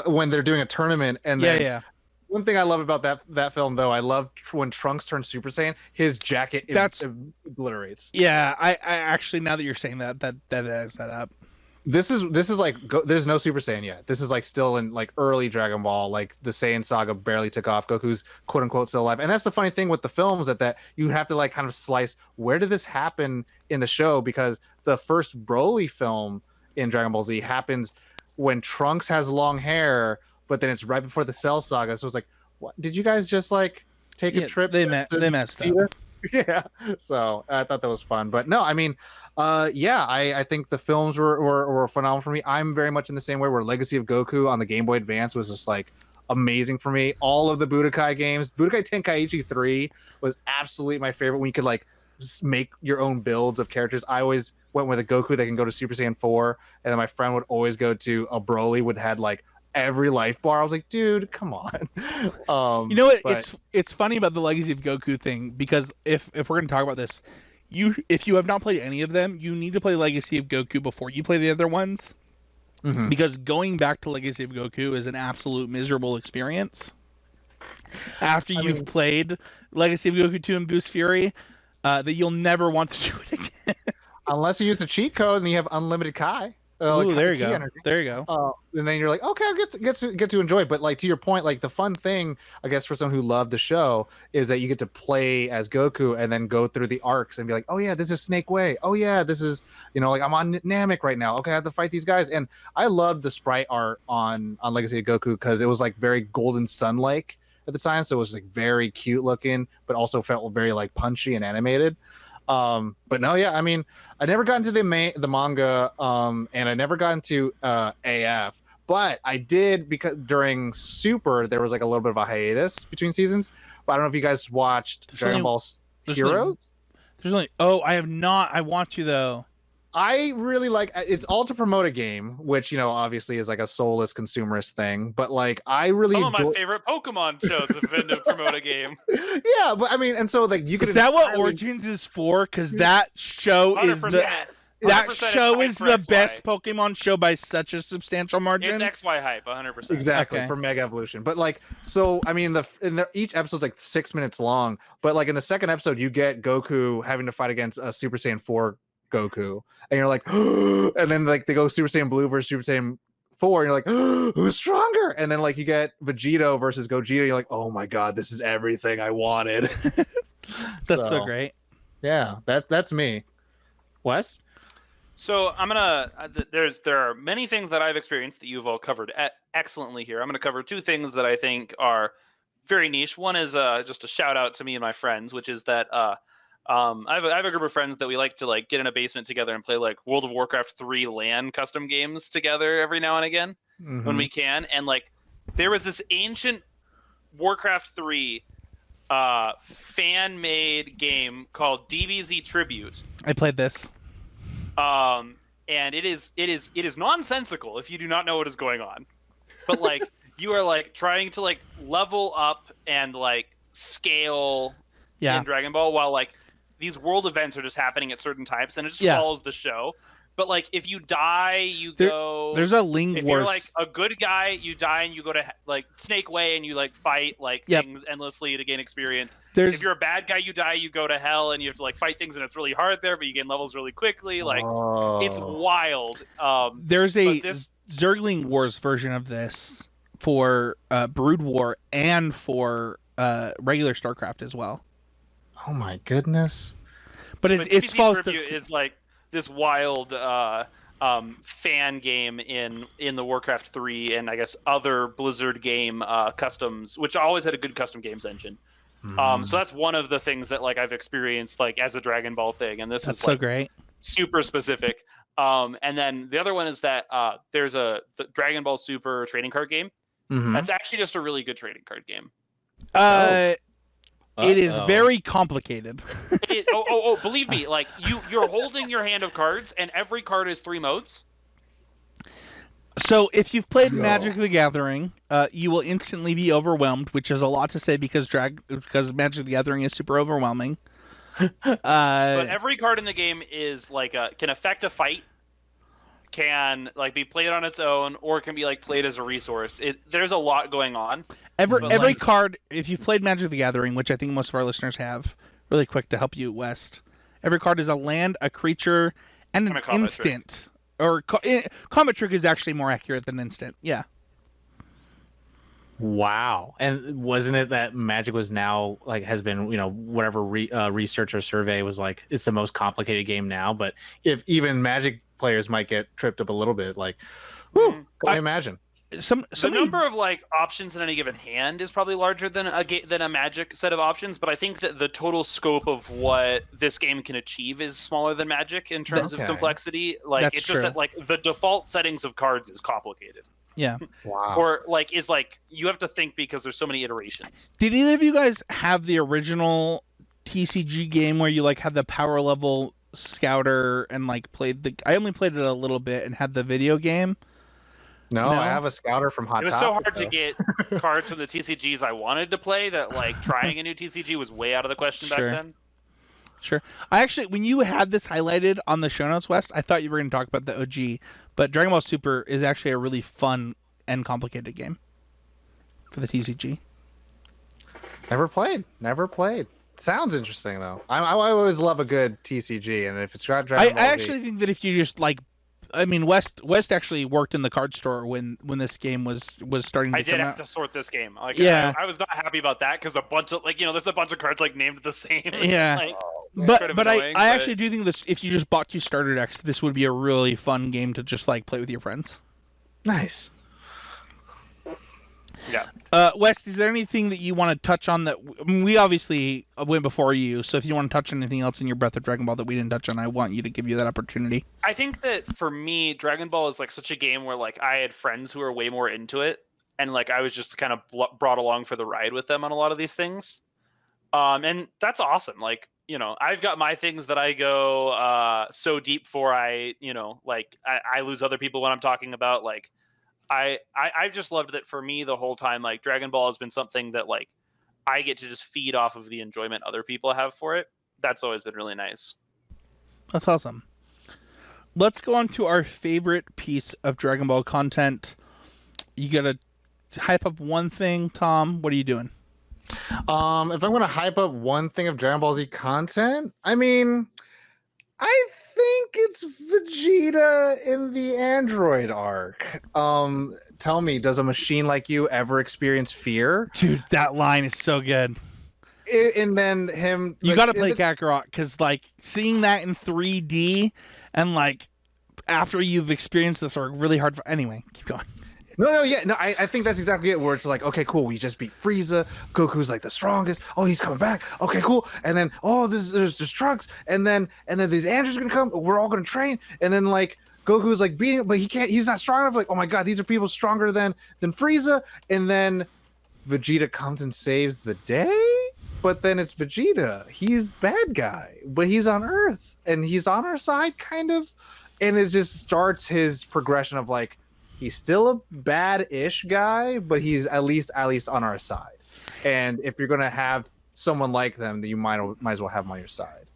When they're doing a tournament, and
Yeah.
One thing I love about that film, though, I love when Trunks turns Super Saiyan, his jacket obliterates.
Yeah, I actually, now that you're saying that adds that up.
This is like there's no Super Saiyan yet. This is like still in like early Dragon Ball. Like the Saiyan saga barely took off. Goku's quote unquote still alive, and that's the funny thing with the films that you have to like kind of slice where did this happen in the show, because the first Broly film in Dragon Ball Z happens when Trunks has long hair, but then it's right before the Cell saga. So it's like, what? Did you guys just like take a trip?
They messed up.
Yeah. So I thought that was fun, but no, I mean, I think the films were phenomenal for me. I'm very much in the same way where Legacy of Goku on the Game Boy Advance was just like amazing for me. All of the Budokai games, Budokai Tenkaichi 3 was absolutely my favorite, when you could like just make your own builds of characters. I always went with a Goku that can go to Super Saiyan 4, and then my friend would always go to a Broly would had like every life bar. I was like, dude, come on.
It's funny about the Legacy of Goku thing, because if we're going to talk about this, if you have not played any of them, you need to play Legacy of Goku before you play the other ones, because going back to Legacy of Goku is an absolute miserable experience. After you've played Legacy of Goku 2 and Boost Fury, that you'll never want to do it again.
Unless you use the cheat code and you have unlimited Kai.
Ooh, there you go. Energy. There you go.
And then you're like, okay, I get to enjoy it. But like to your point, like the fun thing, I guess, for someone who loved the show is that you get to play as Goku and then go through the arcs and be like, oh yeah, this is Snake Way. Oh yeah, this is like I'm on Namek right now. Okay, I have to fight these guys. And I loved the sprite art on Legacy of Goku because it was like very Golden Sun like at the time, so it was like very cute looking, but also felt very like punchy and animated. But no, yeah, I mean, I never got into the manga, and I never got into AF, but I did because during Super there was like a little bit of a hiatus between seasons. But I don't know if you guys watched Dragon Ball Heroes.
I have not. I want to though.
I really like it's all to promote a game, which obviously is like a soulless consumerist thing. But like, I really
some of my favorite Pokemon shows have been to promote a game.
Yeah, but I mean, and so like you could.
Is that what Origins is for? Because that show
100%.
is the best Pokemon show by such a substantial margin.
It's XY hype, 100%.
Exactly, for Mega Evolution. But like, so I mean, each episode's like 6 minutes long. But like in the second episode, you get Goku having to fight against a Super Saiyan 4 Goku, and you're like, and then like they go Super Saiyan Blue versus Super Saiyan 4, and you're like, who's stronger? And then like you get Vegito versus Gogeta, you're like, oh my god, this is everything I wanted.
That's so great.
Yeah, that's me. Wes?
So I'm gonna. There are many things that I've experienced that you've all covered excellently here. I'm gonna cover two things that I think are very niche. One is just a shout out to me and my friends, which is that I have a group of friends that we like to like get in a basement together and play like World of Warcraft 3 LAN custom games together every now and again when we can. And like there was this ancient Warcraft 3 fan made game called DBZ Tribute.
I played this.
And it is nonsensical if you do not know what is going on. But like you are like trying to like level up and like scale in Dragon Ball while like these world events are just happening at certain times and it just follows the show. But like if you die, you go.
There's a Ling
If
Wars.
you're like a good guy, you die and you go to like Snake Way and you like fight like things endlessly to gain experience. If you're a bad guy, you die, you go to hell and you have to like fight things and it's really hard there, but you gain levels really quickly. Like it's wild.
There's a Zergling Wars version of this for Brood War and for regular StarCraft as well.
Oh my goodness!
But it's false.
Is like this wild fan game in the Warcraft 3 and I guess other Blizzard game customs, which always had a good custom games engine. So that's one of the things that like I've experienced like as a Dragon Ball thing, and this is
so
like,
great,
super specific. And then the other one is that there's the Dragon Ball Super trading card game. That's actually just a really good trading card game.
It is very complicated.
Believe me, like you're holding your hand of cards, and every card is 3 modes.
So if you've played Magic the Gathering, you will instantly be overwhelmed, which is a lot to say because Magic the Gathering is super overwhelming.
But every card in the game is like can affect a fight, can like be played on its own, or can be like played as a resource. There's a lot going on.
Every card, if you've played Magic the Gathering, which I think most of our listeners have, really quick to help you, West. Every card is a land, a creature, and an instant. Trick. Or combat trick is actually more accurate than instant. Yeah.
Wow. And wasn't it that Magic was now like has been, whatever research or survey was like it's the most complicated game now, but if even Magic players might get tripped up a little bit, like can I imagine.
The number of like options in any given hand is probably larger than a Magic set of options, but I think that the total scope of what this game can achieve is smaller than Magic in terms of complexity. Like
That's
it's
true.
just that like the default settings of cards is complicated.
Yeah.
Wow.
Or like is like you have to think because there's so many iterations.
Did either of you guys have the original TCG game where you like had the power level scouter and like I only played it a little bit and had the video game?
No, I have a scouter from Hot Topic.
It was so hard to get cards from the TCGs I wanted to play that like trying a new TCG was way out of the question back then.
Sure. I actually, when you had this highlighted on the show notes, West, I thought you were going to talk about the OG, but Dragon Ball Super is actually a really fun and complicated game for the TCG.
Never played. Sounds interesting though. I always love a good TCG, and if it's got Dragon Ball
I actually think that if you just like, I mean, West actually worked in the card store when this game was starting to come out.
I did have to sort this game. Like,
yeah,
I was not happy about that because a bunch of there's a bunch of cards like named the same.
Yeah,
like,
but I actually do think this, if you just bought 2 starter decks, this would be a really fun game to just like play with your friends.
Nice.
Yeah.
West, is there anything that you want to touch on that we obviously went before you, so if you want to touch on anything else in your Breath of Dragon Ball that we didn't touch on, I want you to give you that opportunity.
I think that for me, Dragon Ball is like such a game where like I had friends who were way more into it, and like I was just kind of brought along for the ride with them on a lot of these things. And that's awesome. Like, I've got my things that I go so deep for I lose other people when I'm talking about. Like I've just loved that for me the whole time. Like Dragon Ball has been something that like I get to just feed off of the enjoyment other people have for it. That's always been really nice.
That's awesome. Let's go on to our favorite piece of Dragon Ball content. You gotta hype up one thing, Tom. What are you doing?
If I'm gonna hype up one thing of Dragon Ball Z content, I mean, I think it's Vegeta in the Android arc. Tell me, does a machine like you ever experience fear?
Dude, that line is so good.
And then him...
You gotta play Kakarot, because like seeing that in 3D and like after you've experienced this are really hard. Anyway, keep going.
I think that's exactly it. Where it's like, okay, cool, we just beat Frieza. Goku's like the strongest. Oh, he's coming back. Okay, cool. And then there's Trunks, and then these Andrews are gonna come. We're all gonna train, and then like Goku's like beating, but he can't. He's not strong enough. Like, oh my god, these are people stronger than Frieza. And then Vegeta comes and saves the day. But then it's Vegeta. He's bad guy, but he's on Earth and he's on our side, kind of. And it just starts his progression of like, he's still a bad-ish guy, but he's at least on our side. And if you're gonna have someone like them, then you might as well have them on your side.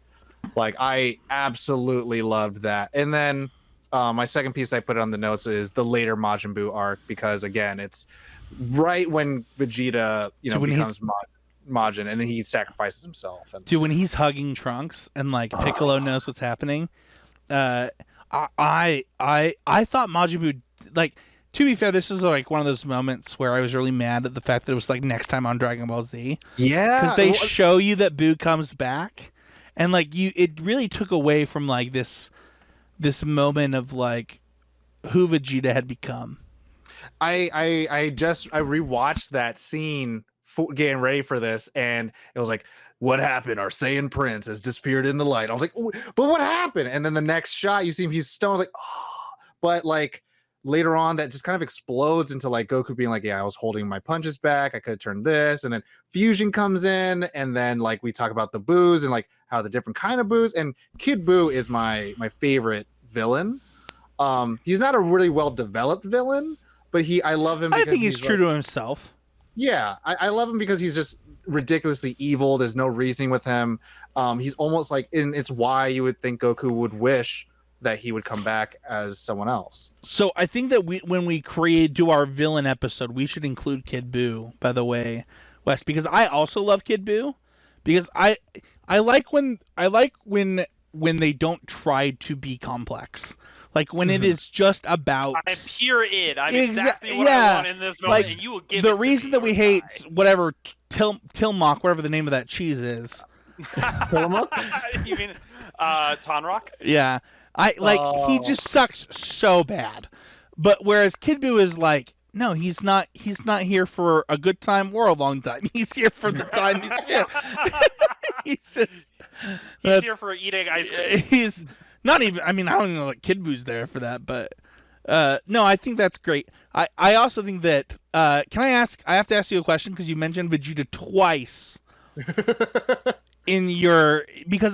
Like, I absolutely loved that. And then my second piece I put on the notes is the later Majin Buu arc, because again, it's right when Vegeta, becomes Majin, and then he sacrifices himself. And...
Dude, when he's hugging Trunks and like Piccolo knows what's happening, I thought Majin Buu, like, to be fair, this is like one of those moments where I was really mad at the fact that it was like next time on Dragon Ball Z.
Yeah,
because they show you that Buu comes back, and like it really took away from like this moment of like who Vegeta had become.
I rewatched that scene getting ready for this, and it was like, what happened? Our Saiyan prince has disappeared in the light. I was like, but what happened? And then the next shot, you see him, he's stoned. I was like, oh. But like later on, that just kind of explodes into like Goku being like, yeah, I was holding my punches back. I could have turned this. And then Fusion comes in, and then like we talk about the Boos and like how the different kind of Boos. And Kid Buu is my favorite villain. He's not a really well developed villain, but I love him because
I think he's true to himself.
Yeah, I love him because he's just ridiculously evil. There's no reasoning with him. He's almost like, and it's why you would think Goku would wish that he would come back as someone else.
So I think that when we do our villain episode, we should include Kid Buu, by the way, Wes, because I also love Kid Buu, because I like when they don't try to be complex. Like when it is just about...
I'm pure id. I'm exactly what I want in this moment, and you will give
the reason that we hate whatever Tilmok, whatever the name of that cheese is.
Tillamook?
You mean Tonrock?
Yeah. He just sucks so bad. But whereas Kid Buu is like, no, he's not here for a good time or a long time. He's here for the time he's here. He's
here for eating ice cream.
He's... Not even, I mean, I don't even know that Kid Buu's there for that, but no, I think that's great. I also think that, I have to ask you a question because you mentioned Vegeta twice because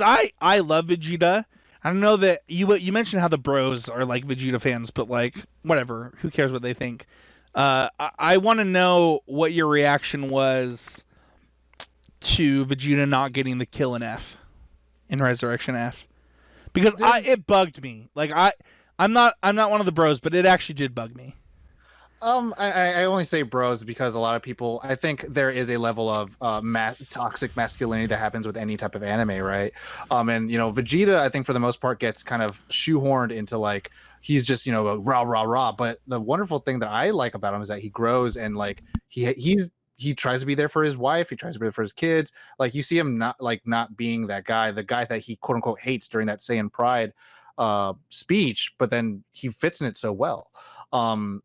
I love Vegeta. I don't know that you mentioned how the bros are like Vegeta fans, but like, whatever, who cares what they think? I want to know what your reaction was to Vegeta not getting the kill in Resurrection F. Because it bugged me. Like I'm not one of the bros, but it actually did bug me.
I only say bros because a lot of people, I think there is a level of toxic masculinity that happens with any type of anime, right? And Vegeta, I think for the most part gets kind of shoehorned into like he's just rah rah rah. But the wonderful thing that I like about him is that he grows and like he tries to be there for his wife. He tries to be there for his kids. Like you see him not being that guy, the guy that he quote unquote hates during that Saiyan Pride speech, but then he fits in it so well. For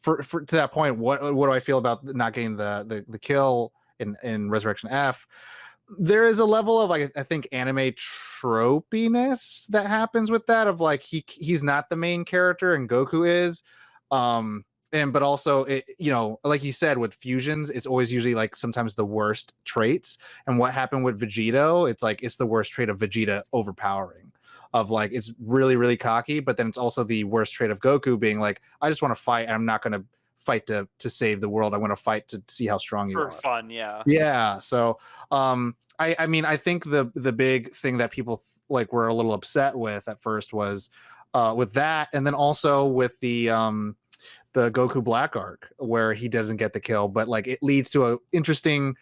to that point, what do I feel about not getting the kill in Resurrection F? There is a level of like I think anime tropiness that happens with that of like he's not the main character and Goku is. But also, like you said, with fusions, it's always usually like sometimes the worst traits. And what happened with Vegito, it's the worst trait of Vegeta overpowering. Of like, it's really, really cocky, but then it's also the worst trait of Goku being like, I just want to fight, and I'm not going to fight to save the world. I want to fight to see how strong you are.
For fun, yeah.
Yeah. So, I mean, I think the big thing that people were a little upset with at first was with that, and then also with the Goku Black arc where he doesn't get the kill, but like it leads to a interesting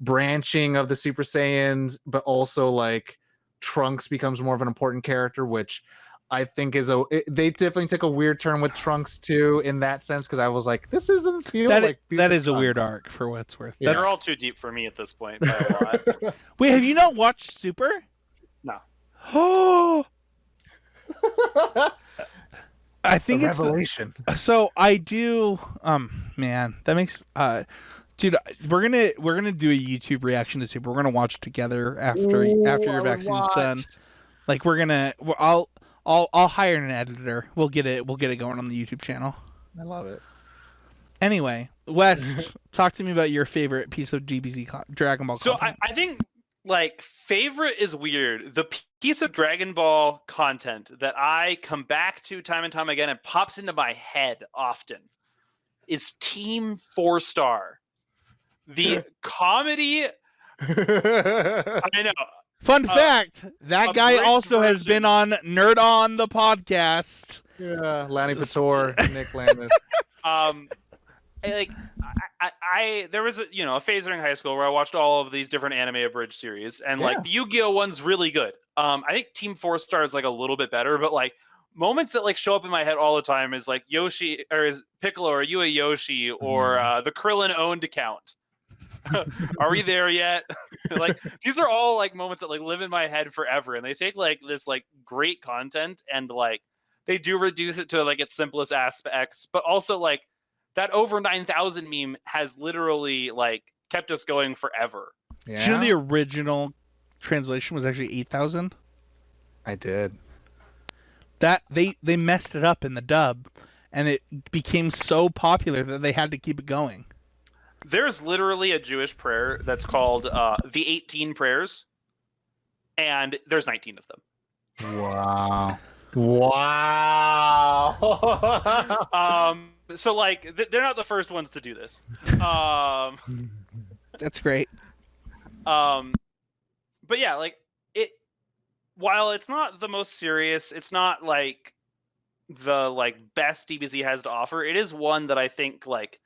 branching of the Super Saiyans, but also like Trunks becomes more of an important character, which I think they definitely took a weird turn with Trunks too in that sense, because I was like, this doesn't feel like
that is a weird arc for what it's worth.
Yeah. They're all too deep for me at this point by a lot.
Wait, have you not watched Super?
No.
Oh. I think
A
it's
revelation.
so I do. Man, that makes dude. We're gonna do a YouTube reaction to Super. We're gonna watch it together after
Ooh,
your
I would
vaccine's done.
watch.
Like I'll hire an editor. We'll get it going on the YouTube channel.
I love it.
Anyway, West, talk to me about your favorite piece of Dragon Ball
So
content.
I think like favorite is weird. The piece of Dragon Ball content that I come back to time and time again and pops into my head often is Team 4-Star. The comedy. I know.
Fun fact, that guy
abridged
also has been
version.
on Nerd On the podcast.
Yeah, Lanny Pator, Nick Landis.
There was a phase during high school where I watched all of these different anime abridged series, and like the Yu-Gi-Oh one's really good. I think Team 4-Star is like a little bit better, but like moments that like show up in my head all the time is like Yoshi or is Piccolo or Yua Yoshi or the Krillin owned account. Are we there yet? Like these are all like moments that like live in my head forever, and they take like this like great content and like they do reduce it to like its simplest aspects, but also like that over 9,000 meme has literally like kept us going forever.
Yeah.
Did you know the original translation was actually 8,000?
I did.
That they messed it up in the dub, and it became so popular that they had to keep it going.
There's literally a Jewish prayer that's called the 18 prayers, and there's 19 of them.
Wow. Wow.
So like they're not the first ones to do this.
That's great.
But yeah, like it. While it's not the most serious, it's not like the like best DBZ has to offer. It is one that I think like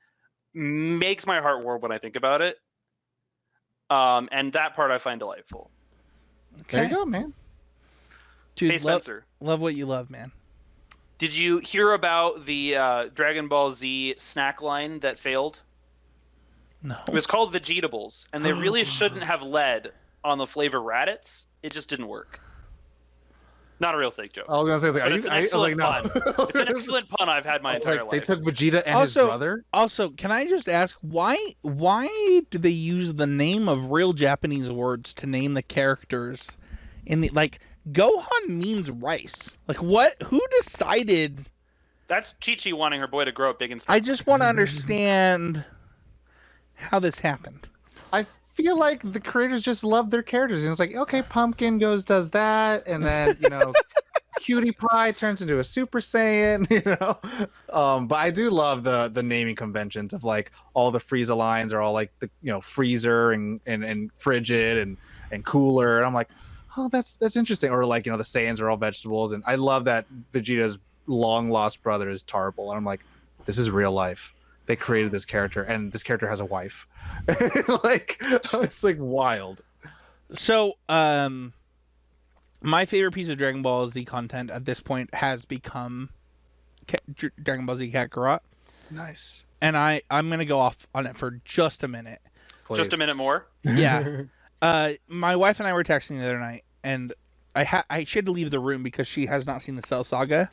makes my heart warm when I think about it. And that part I find delightful.
Okay.
There you go, man.
Dude,
Hey Spencer,
love what you love, man.
did you hear about the Dragon Ball Z snack line that failed?
No.
It was called Vegetables, and they really shouldn't have led on the flavor Raditz. It just didn't work. Not a real fake joke.
I was gonna say,
But it's an excellent pun.
no.
It's an excellent pun I've had my entire life.
They took Vegeta and his
Also-
brother.
Also, can I just ask why do they use the name of real Japanese words to name the characters in the like Gohan means rice. Like what? Who decided?
That's Chi-Chi wanting her boy to grow up big and strong.
I just want to understand how this happened.
I feel like the creators just love their characters, and it's like, okay, Pumpkin does that, and then Cutie Pie turns into a Super Saiyan, But I do love the naming conventions of like all the Frieza lines are all like the freezer and frigid and cooler, and I'm like, oh, that's interesting. Or like the Saiyans are all vegetables, and I love that Vegeta's long lost brother is Tarble, and I'm like, this is real life. They created this character, and this character has a wife. Like it's like wild.
So, my favorite piece of Dragon Ball Z content at this point has become Dragon Ball Z Kakarot.
Nice.
And I'm gonna go off on it for just a minute.
Please.
Just a minute more.
Yeah. My wife and I were texting the other night, and she had to leave the room because she has not seen the Cell Saga,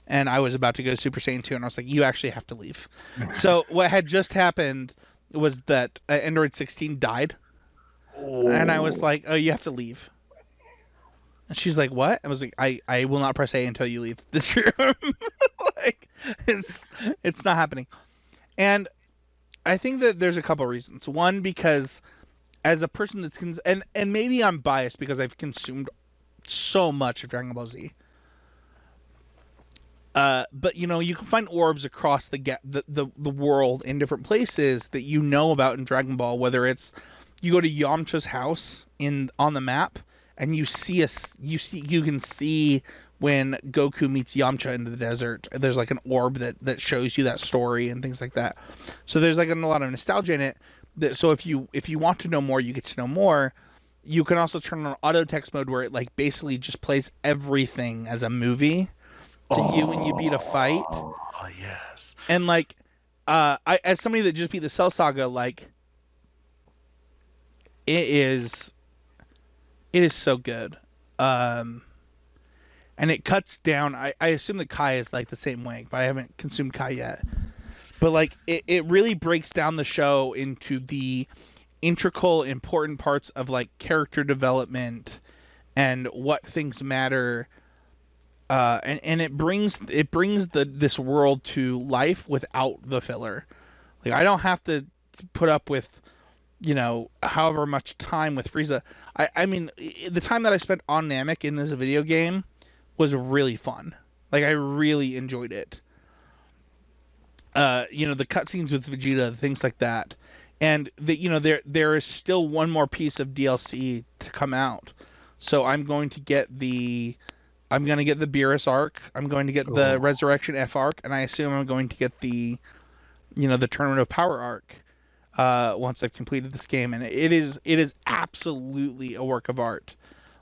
and I was about to go Super Saiyan 2, and I was like, you actually have to leave. So what had just happened was that Android 16 died, and I was like, oh, you have to leave. And she's like, what? I was like, I will not press A until you leave this room. Like, it's not happening. And I think that there's a couple reasons. One, because as a person that's and maybe I'm biased because I've consumed so much of Dragon Ball Z. But you can find orbs across the world in different places that about in Dragon Ball. Whether it's you go to Yamcha's house on the map and you can see when Goku meets Yamcha in the desert. There's like an orb that shows you that story and things like that. So there's like a lot of nostalgia in it. So if you want to know more, you get to know more. You can also turn on auto text mode where it like basically just plays everything as a movie to you when you beat a fight.
Oh yes.
And like I as somebody that just beat the Cell Saga, like it is so good. and it cuts down. I assume that Kai is like the same way, but I haven't consumed Kai yet. But like it really breaks down the show into the integral important parts of like character development and what things matter, and it brings this world to life without the filler. Like I don't have to put up with however much time with Frieza. I mean the time that I spent on Namek in this video game was really fun. Like I really enjoyed it. The cutscenes with Vegeta, things like that. And there is still one more piece of DLC to come out. So I'm going to get the Beerus arc. I'm going to get the Resurrection F arc, and I assume I'm going to get the Tournament of Power arc once I've completed this game. And it is absolutely a work of art.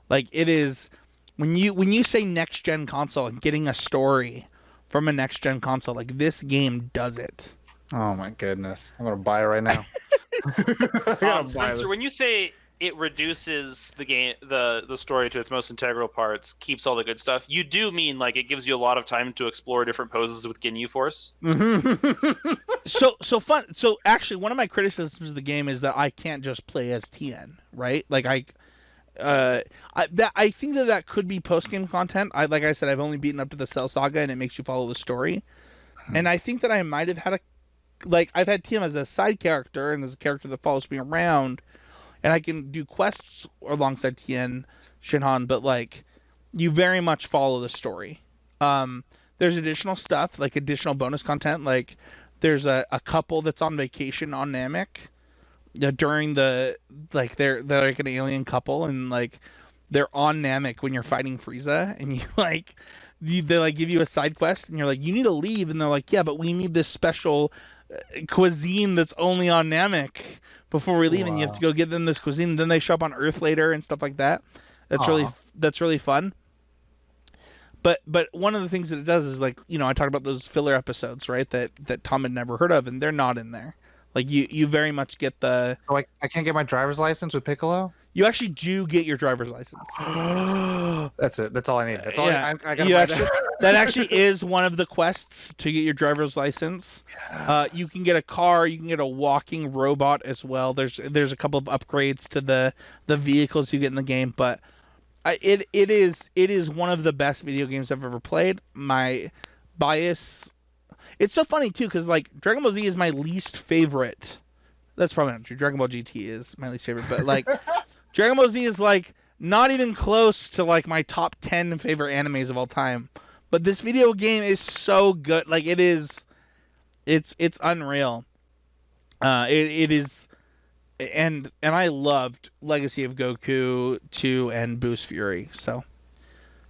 Like it is when you say next gen console and getting a story from a next gen console, like this game does it.
Oh my goodness, I'm gonna buy it right now.
Spencer, when you say it reduces the game, the story to its most integral parts, keeps all the good stuff, you do mean like it gives you a lot of time to explore different poses with Ginyu Force?
So fun. So actually, one of my criticisms of the game is that I can't just play as Tien, right? Like I think that could be post game content. Like I said, I've only beaten up to the Cell Saga, and it makes you follow the story. And I think that I might have had I've had Tien as a side character and as a character that follows me around, and I can do quests alongside Tien Shinhan, but like you very much follow the story. There's additional stuff, like additional bonus content. Like there's a couple that's on vacation on Namek during they're like an alien couple, and like they're on Namek when you're fighting Frieza, and they like give you a side quest, and you're like, you need to leave, and they're like, yeah, but we need this special cuisine that's only on Namek before we leave, and you have to go get them this cuisine. And then they show up on Earth later and stuff like that. That's really fun. But one of the things that it does is like I talked about those filler episodes, right? That Tom had never heard of, and they're not in there. Like you very much get the.
So I can't get my driver's license with Piccolo?
You actually do get your driver's license.
That's it. That's all I need. That's all
yeah.
I gotta buy
that actually is one of the quests to get your driver's license. Yes. You can get a car. You can get a walking robot as well. There's a couple of upgrades to the vehicles you get in the game, but it is one of the best video games I've ever played. My bias. It's so funny too, because like Dragon Ball Z is my least favorite. That's probably not true. Dragon Ball GT is my least favorite, but like Dragon Ball Z is like not even close to like my top 10 favorite animes of all time. But this video game is so good. Like it's unreal. It is, and I loved Legacy of Goku 2 and Boost Fury. So.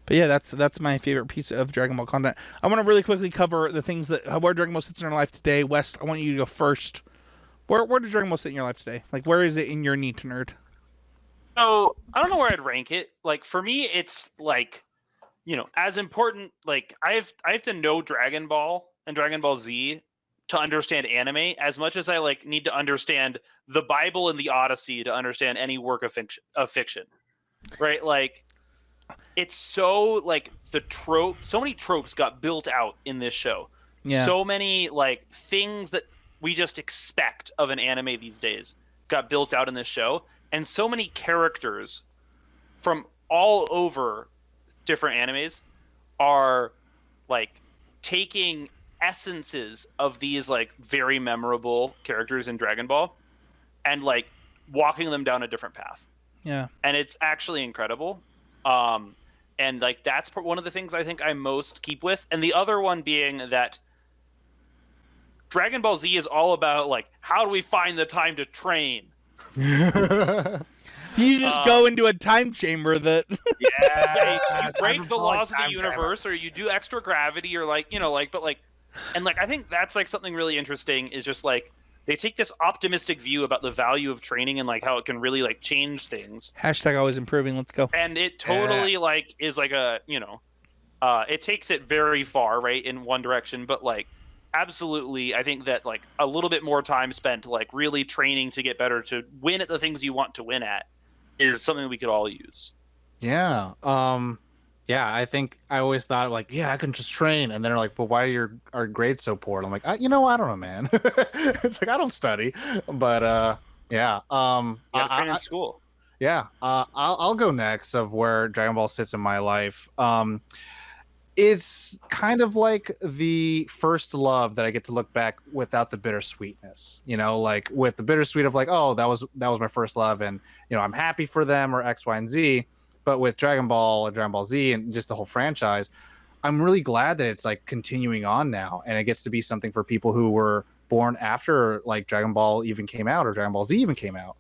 But yeah, that's my favorite piece of Dragon Ball content. I want to really quickly cover the things where Dragon Ball sits in our life today. West, I want you to go first. Where does Dragon Ball sit in your life today? Like, where is it in your need to nerd?
So I don't know where I'd rank it. Like for me, it's like, as important. Like I have to know Dragon Ball and Dragon Ball Z to understand anime as much as I like need to understand the Bible and the Odyssey to understand any work of fiction. Right? Like. It's so like so many tropes got built out in this show. Yeah. So many like things that we just expect of an anime these days got built out in this show, and so many characters from all over different animes are like taking essences of these like very memorable characters in Dragon Ball and like walking them down a different path.
Yeah.
And it's actually incredible. And like that's one of the things I think I most keep with, and the other one being that Dragon Ball Z is all about like how do we find the time to train.
You just go into a time chamber that
you break the laws of the universe, or you do extra gravity, or like but like, and like I think that's like something really interesting is just like they take this optimistic view about the value of training and like how it can really like change things.
Hashtag always improving. Let's go.
And it totally like is like a it takes it very far right in one direction, but like absolutely I think that like a little bit more time spent like really training to get better to win at the things you want to win at is something we could all use.
Yeah. Yeah, I think I always thought like, yeah, I can just train, and then they're like, but why are our grades so poor? And I'm like, I don't know, man. It's like I don't study, but yeah,
You got to train in school.
yeah, I'll go next of where Dragon Ball sits in my life. It's kind of like the first love that I get to look back without the bittersweetness, like with the bittersweet of like, oh, that was my first love, and I'm happy for them or X, Y, and Z. But with Dragon Ball and Dragon Ball Z and just the whole franchise, I'm really glad that it's like continuing on now, and it gets to be something for people who were born after like Dragon Ball even came out or Dragon Ball Z even came out.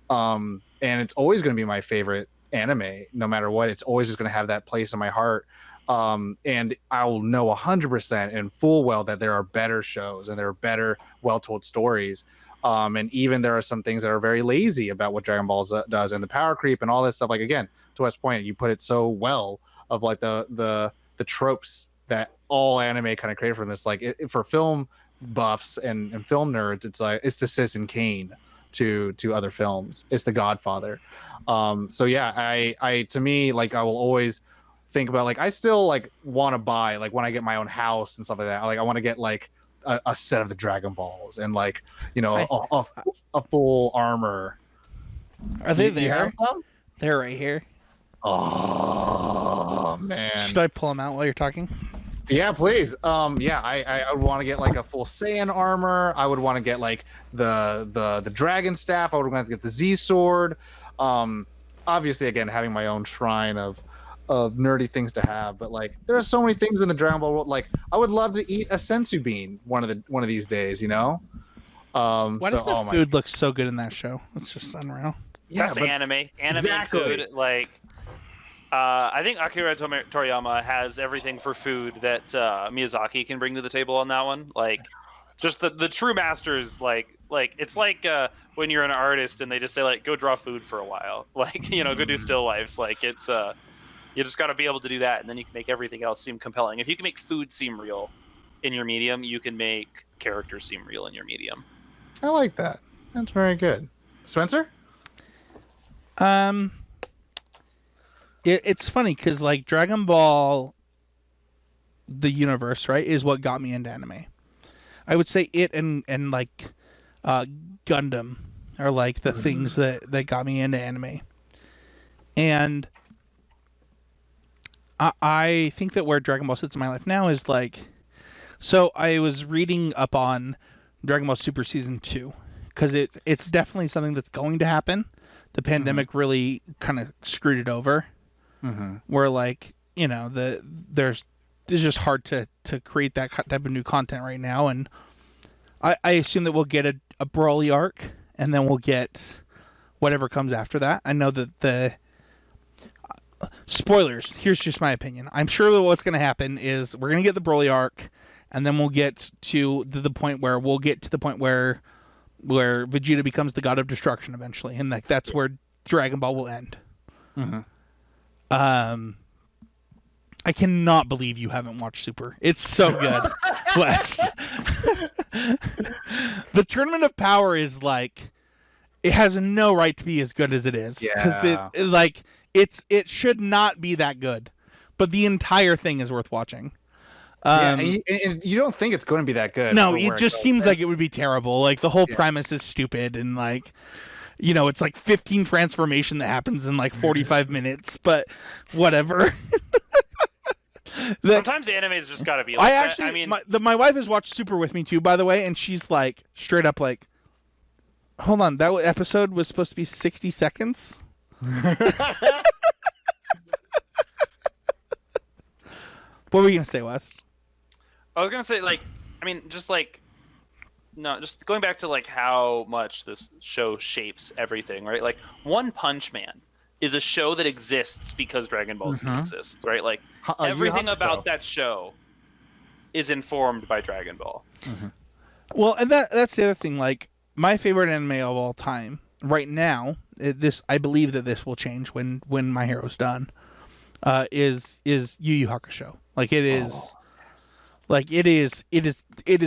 And it's always going to be my favorite anime, no matter what. It's always just going to have that place in my heart. And I'll know 100% and full well that there are better shows and there are better, well-told stories. And even there are some things that are very lazy about what Dragon Ball does, and the power creep and all this stuff. Like, again, to West's point, you put it so well of like the tropes that all anime kind of create from this. Like for film buffs and film nerds, it's like it's the Citizen Kane to other films. It's the Godfather. So yeah, I to me, like, I will always think about, like, I still like want to buy, like, when I get my own house and stuff like that, like I want to get like a set of the Dragon Balls and like a full armor.
Are they
You
there?
have some?
They're right here.
Oh man,
Should I pull them out while you're talking?
yeah, please. Yeah, I would want to get like a full Saiyan armor. I would want to get like the dragon staff. I would want to get the Z sword. Obviously, again, having my own shrine of nerdy things to have, but like there are so many things in the Dragon Ball world. Like I would love to eat a sensu bean one of these days.
Why does the food look so good in that show? It's just unreal.
Yeah, that's anime.
Exactly.
Food, like. I think Akira Toriyama has everything for food that Miyazaki can bring to the table on that one. Like, just the true masters. Like it's like when you're an artist and they just say like, go draw food for a while. Like, go do still lifes. Like it's you just got to be able to do that, and then you can make everything else seem compelling. If you can make food seem real in your medium, you can make characters seem real in your medium.
I like that. That's very good. Spencer?
It's funny because like Dragon Ball, the universe, right, is what got me into anime. I would say it and like Gundam are like the things that got me into anime. And I think that where Dragon Ball sits in my life now is like, so I was reading up on Dragon Ball Super Season 2 because it's definitely something that's going to happen. The pandemic really kind of screwed it over. Where like there's just hard to create that type of new content right now, and I assume that we'll get a Broly arc, and then we'll get whatever comes after that. I know that the spoilers. Here's just my opinion. I'm sure that what's going to happen is we're going to get the Broly arc, and then we'll get to the point where where Vegeta becomes the god of destruction eventually, and like that's where Dragon Ball will end. I cannot believe you haven't watched Super. It's so good. Wes. The Tournament of Power is like, it has no right to be as good as it is.
Yeah.
Because it should not be that good. But the entire thing is worth watching.
And you don't think it's going to be that good.
No, it just seems like it would be terrible. Like the whole premise is stupid, and like, it's like 15 transformation that happens in like 45 minutes, but whatever.
Sometimes anime's just got to be like that. I mean,
my wife has watched Super with me too, by the way, and she's like straight up like, hold on, that episode was supposed to be 60 seconds? What were you going to say, Wes?
I was going to say, like, I mean, just like, no, just going back to like how much this show shapes everything, right? Like One Punch Man is a show that exists because Dragon Ball Z exists, right? Like everything about that show is informed by Dragon Ball.
Well, and that's the other thing. Like my favorite anime of all time right now, I believe that this will change when My Hero's done. Is Yu Yu Hakusho. Like it is. Like it is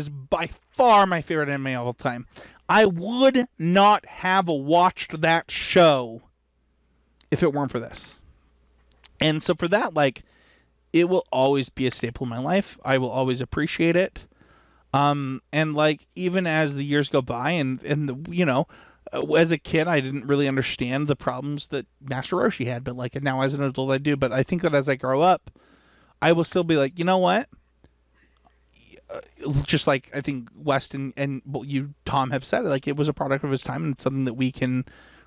by far my favorite anime of all time. I would not have watched that show if it weren't for this. And so for that, like, it will always be a staple in my life. I will always appreciate it. And like even as the years go by, as a kid, I didn't really understand the problems that Master Roshi had, but like now as an adult, I do. But I think that as I grow up, I will still be like, you know what? Just like I think West and what you, Tom, have said, like it was a product of its time, and it's something that we can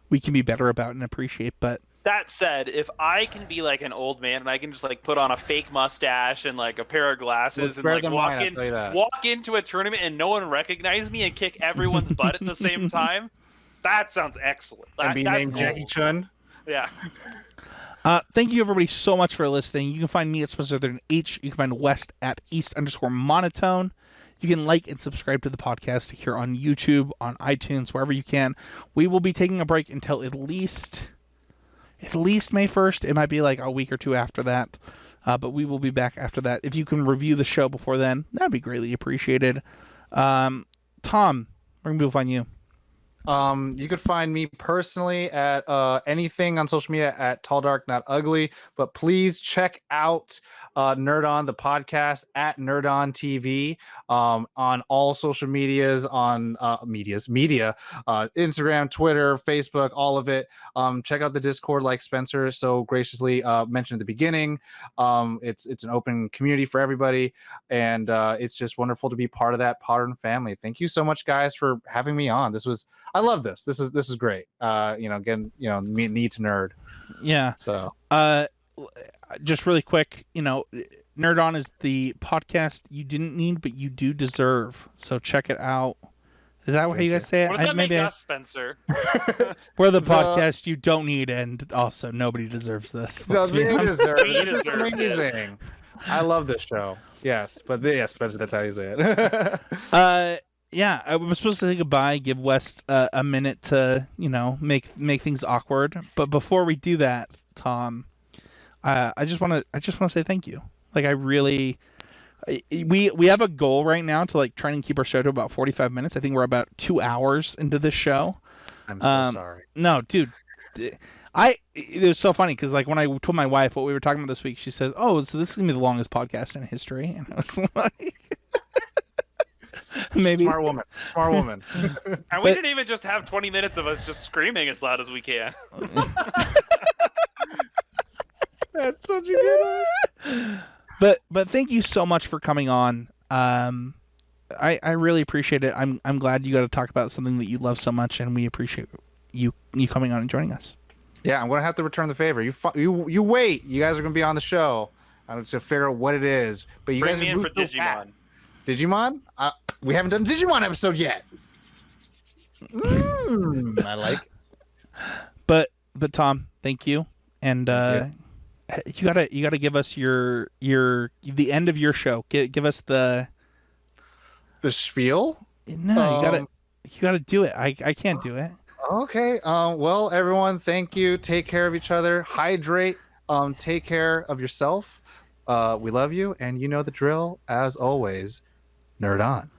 be better about and appreciate. But
that said, if I can be like an old man and I can just like put on a fake mustache and like a pair of glasses and like walk into a tournament and no one recognize me and kick everyone's butt at the same time, that sounds excellent.
And be named Jackie Chun.
Yeah.
Thank you everybody so much for listening. You can find me at Spencer H. You can find West at East_monotone. You can like and subscribe to the podcast here on YouTube, on iTunes, wherever you can. We will be taking a break until at least May 1st. It might be like a week or two after that, but we will be back after that. If you can review the show before then, that'd be greatly appreciated. Tom, where can people find you?
You could find me personally at anything on social media at Tall Dark Not Ugly, but please check out Nerd On the podcast at Nerd On TV on all social medias, on media, Instagram, Twitter, Facebook, all of it. Check out the Discord like Spencer so graciously mentioned at the beginning. It's an open community for everybody, and it's just wonderful to be part of that Podern family. Thank you so much, guys, for having me on. I love this. This is great. Again, need to nerd.
Yeah.
So,
just really quick, Nerd On is the podcast you didn't need, but you do deserve. So check it out. Is that how you guys say it?
What does that make us, Spencer?
We're the podcast you don't need, and also nobody deserves this.
No, we deserve it. It's amazing. I love this show. Yes, but yes, Spencer, that's how you say it.
Yeah, I was supposed to say goodbye, give West a minute to, make things awkward. But before we do that, Tom, I just want to say thank you. Like we have a goal right now to like try and keep our show to about 45 minutes. I think we're about 2 hours into this show.
I'm so sorry.
No, dude. It was so funny because like when I told my wife what we were talking about this week, she says, "Oh, so this is gonna be the longest podcast in history," and I was like. Maybe.
Smart woman.
And we didn't even just have 20 minutes of us just screaming as loud as we can.
That's such a good
one. But thank you so much for coming on. I really appreciate it. I'm glad you got to talk about something that you love so much, and we appreciate you coming on and joining us.
Yeah, I'm gonna have to return the favor. You wait. You guys are gonna be on the show. I'm just gonna figure out what it is. But you
Bring
guys
me
are
in for Digimon.
Digimon? We haven't done a Digimon episode yet. I like it.
But Tom, thank you. And you gotta give us the end of your show. Give us the
spiel.
No, you gotta do it. I can't do it.
Okay. Well, everyone, thank you. Take care of each other. Hydrate. Take care of yourself. We love you, and you know the drill. As always, nerd on.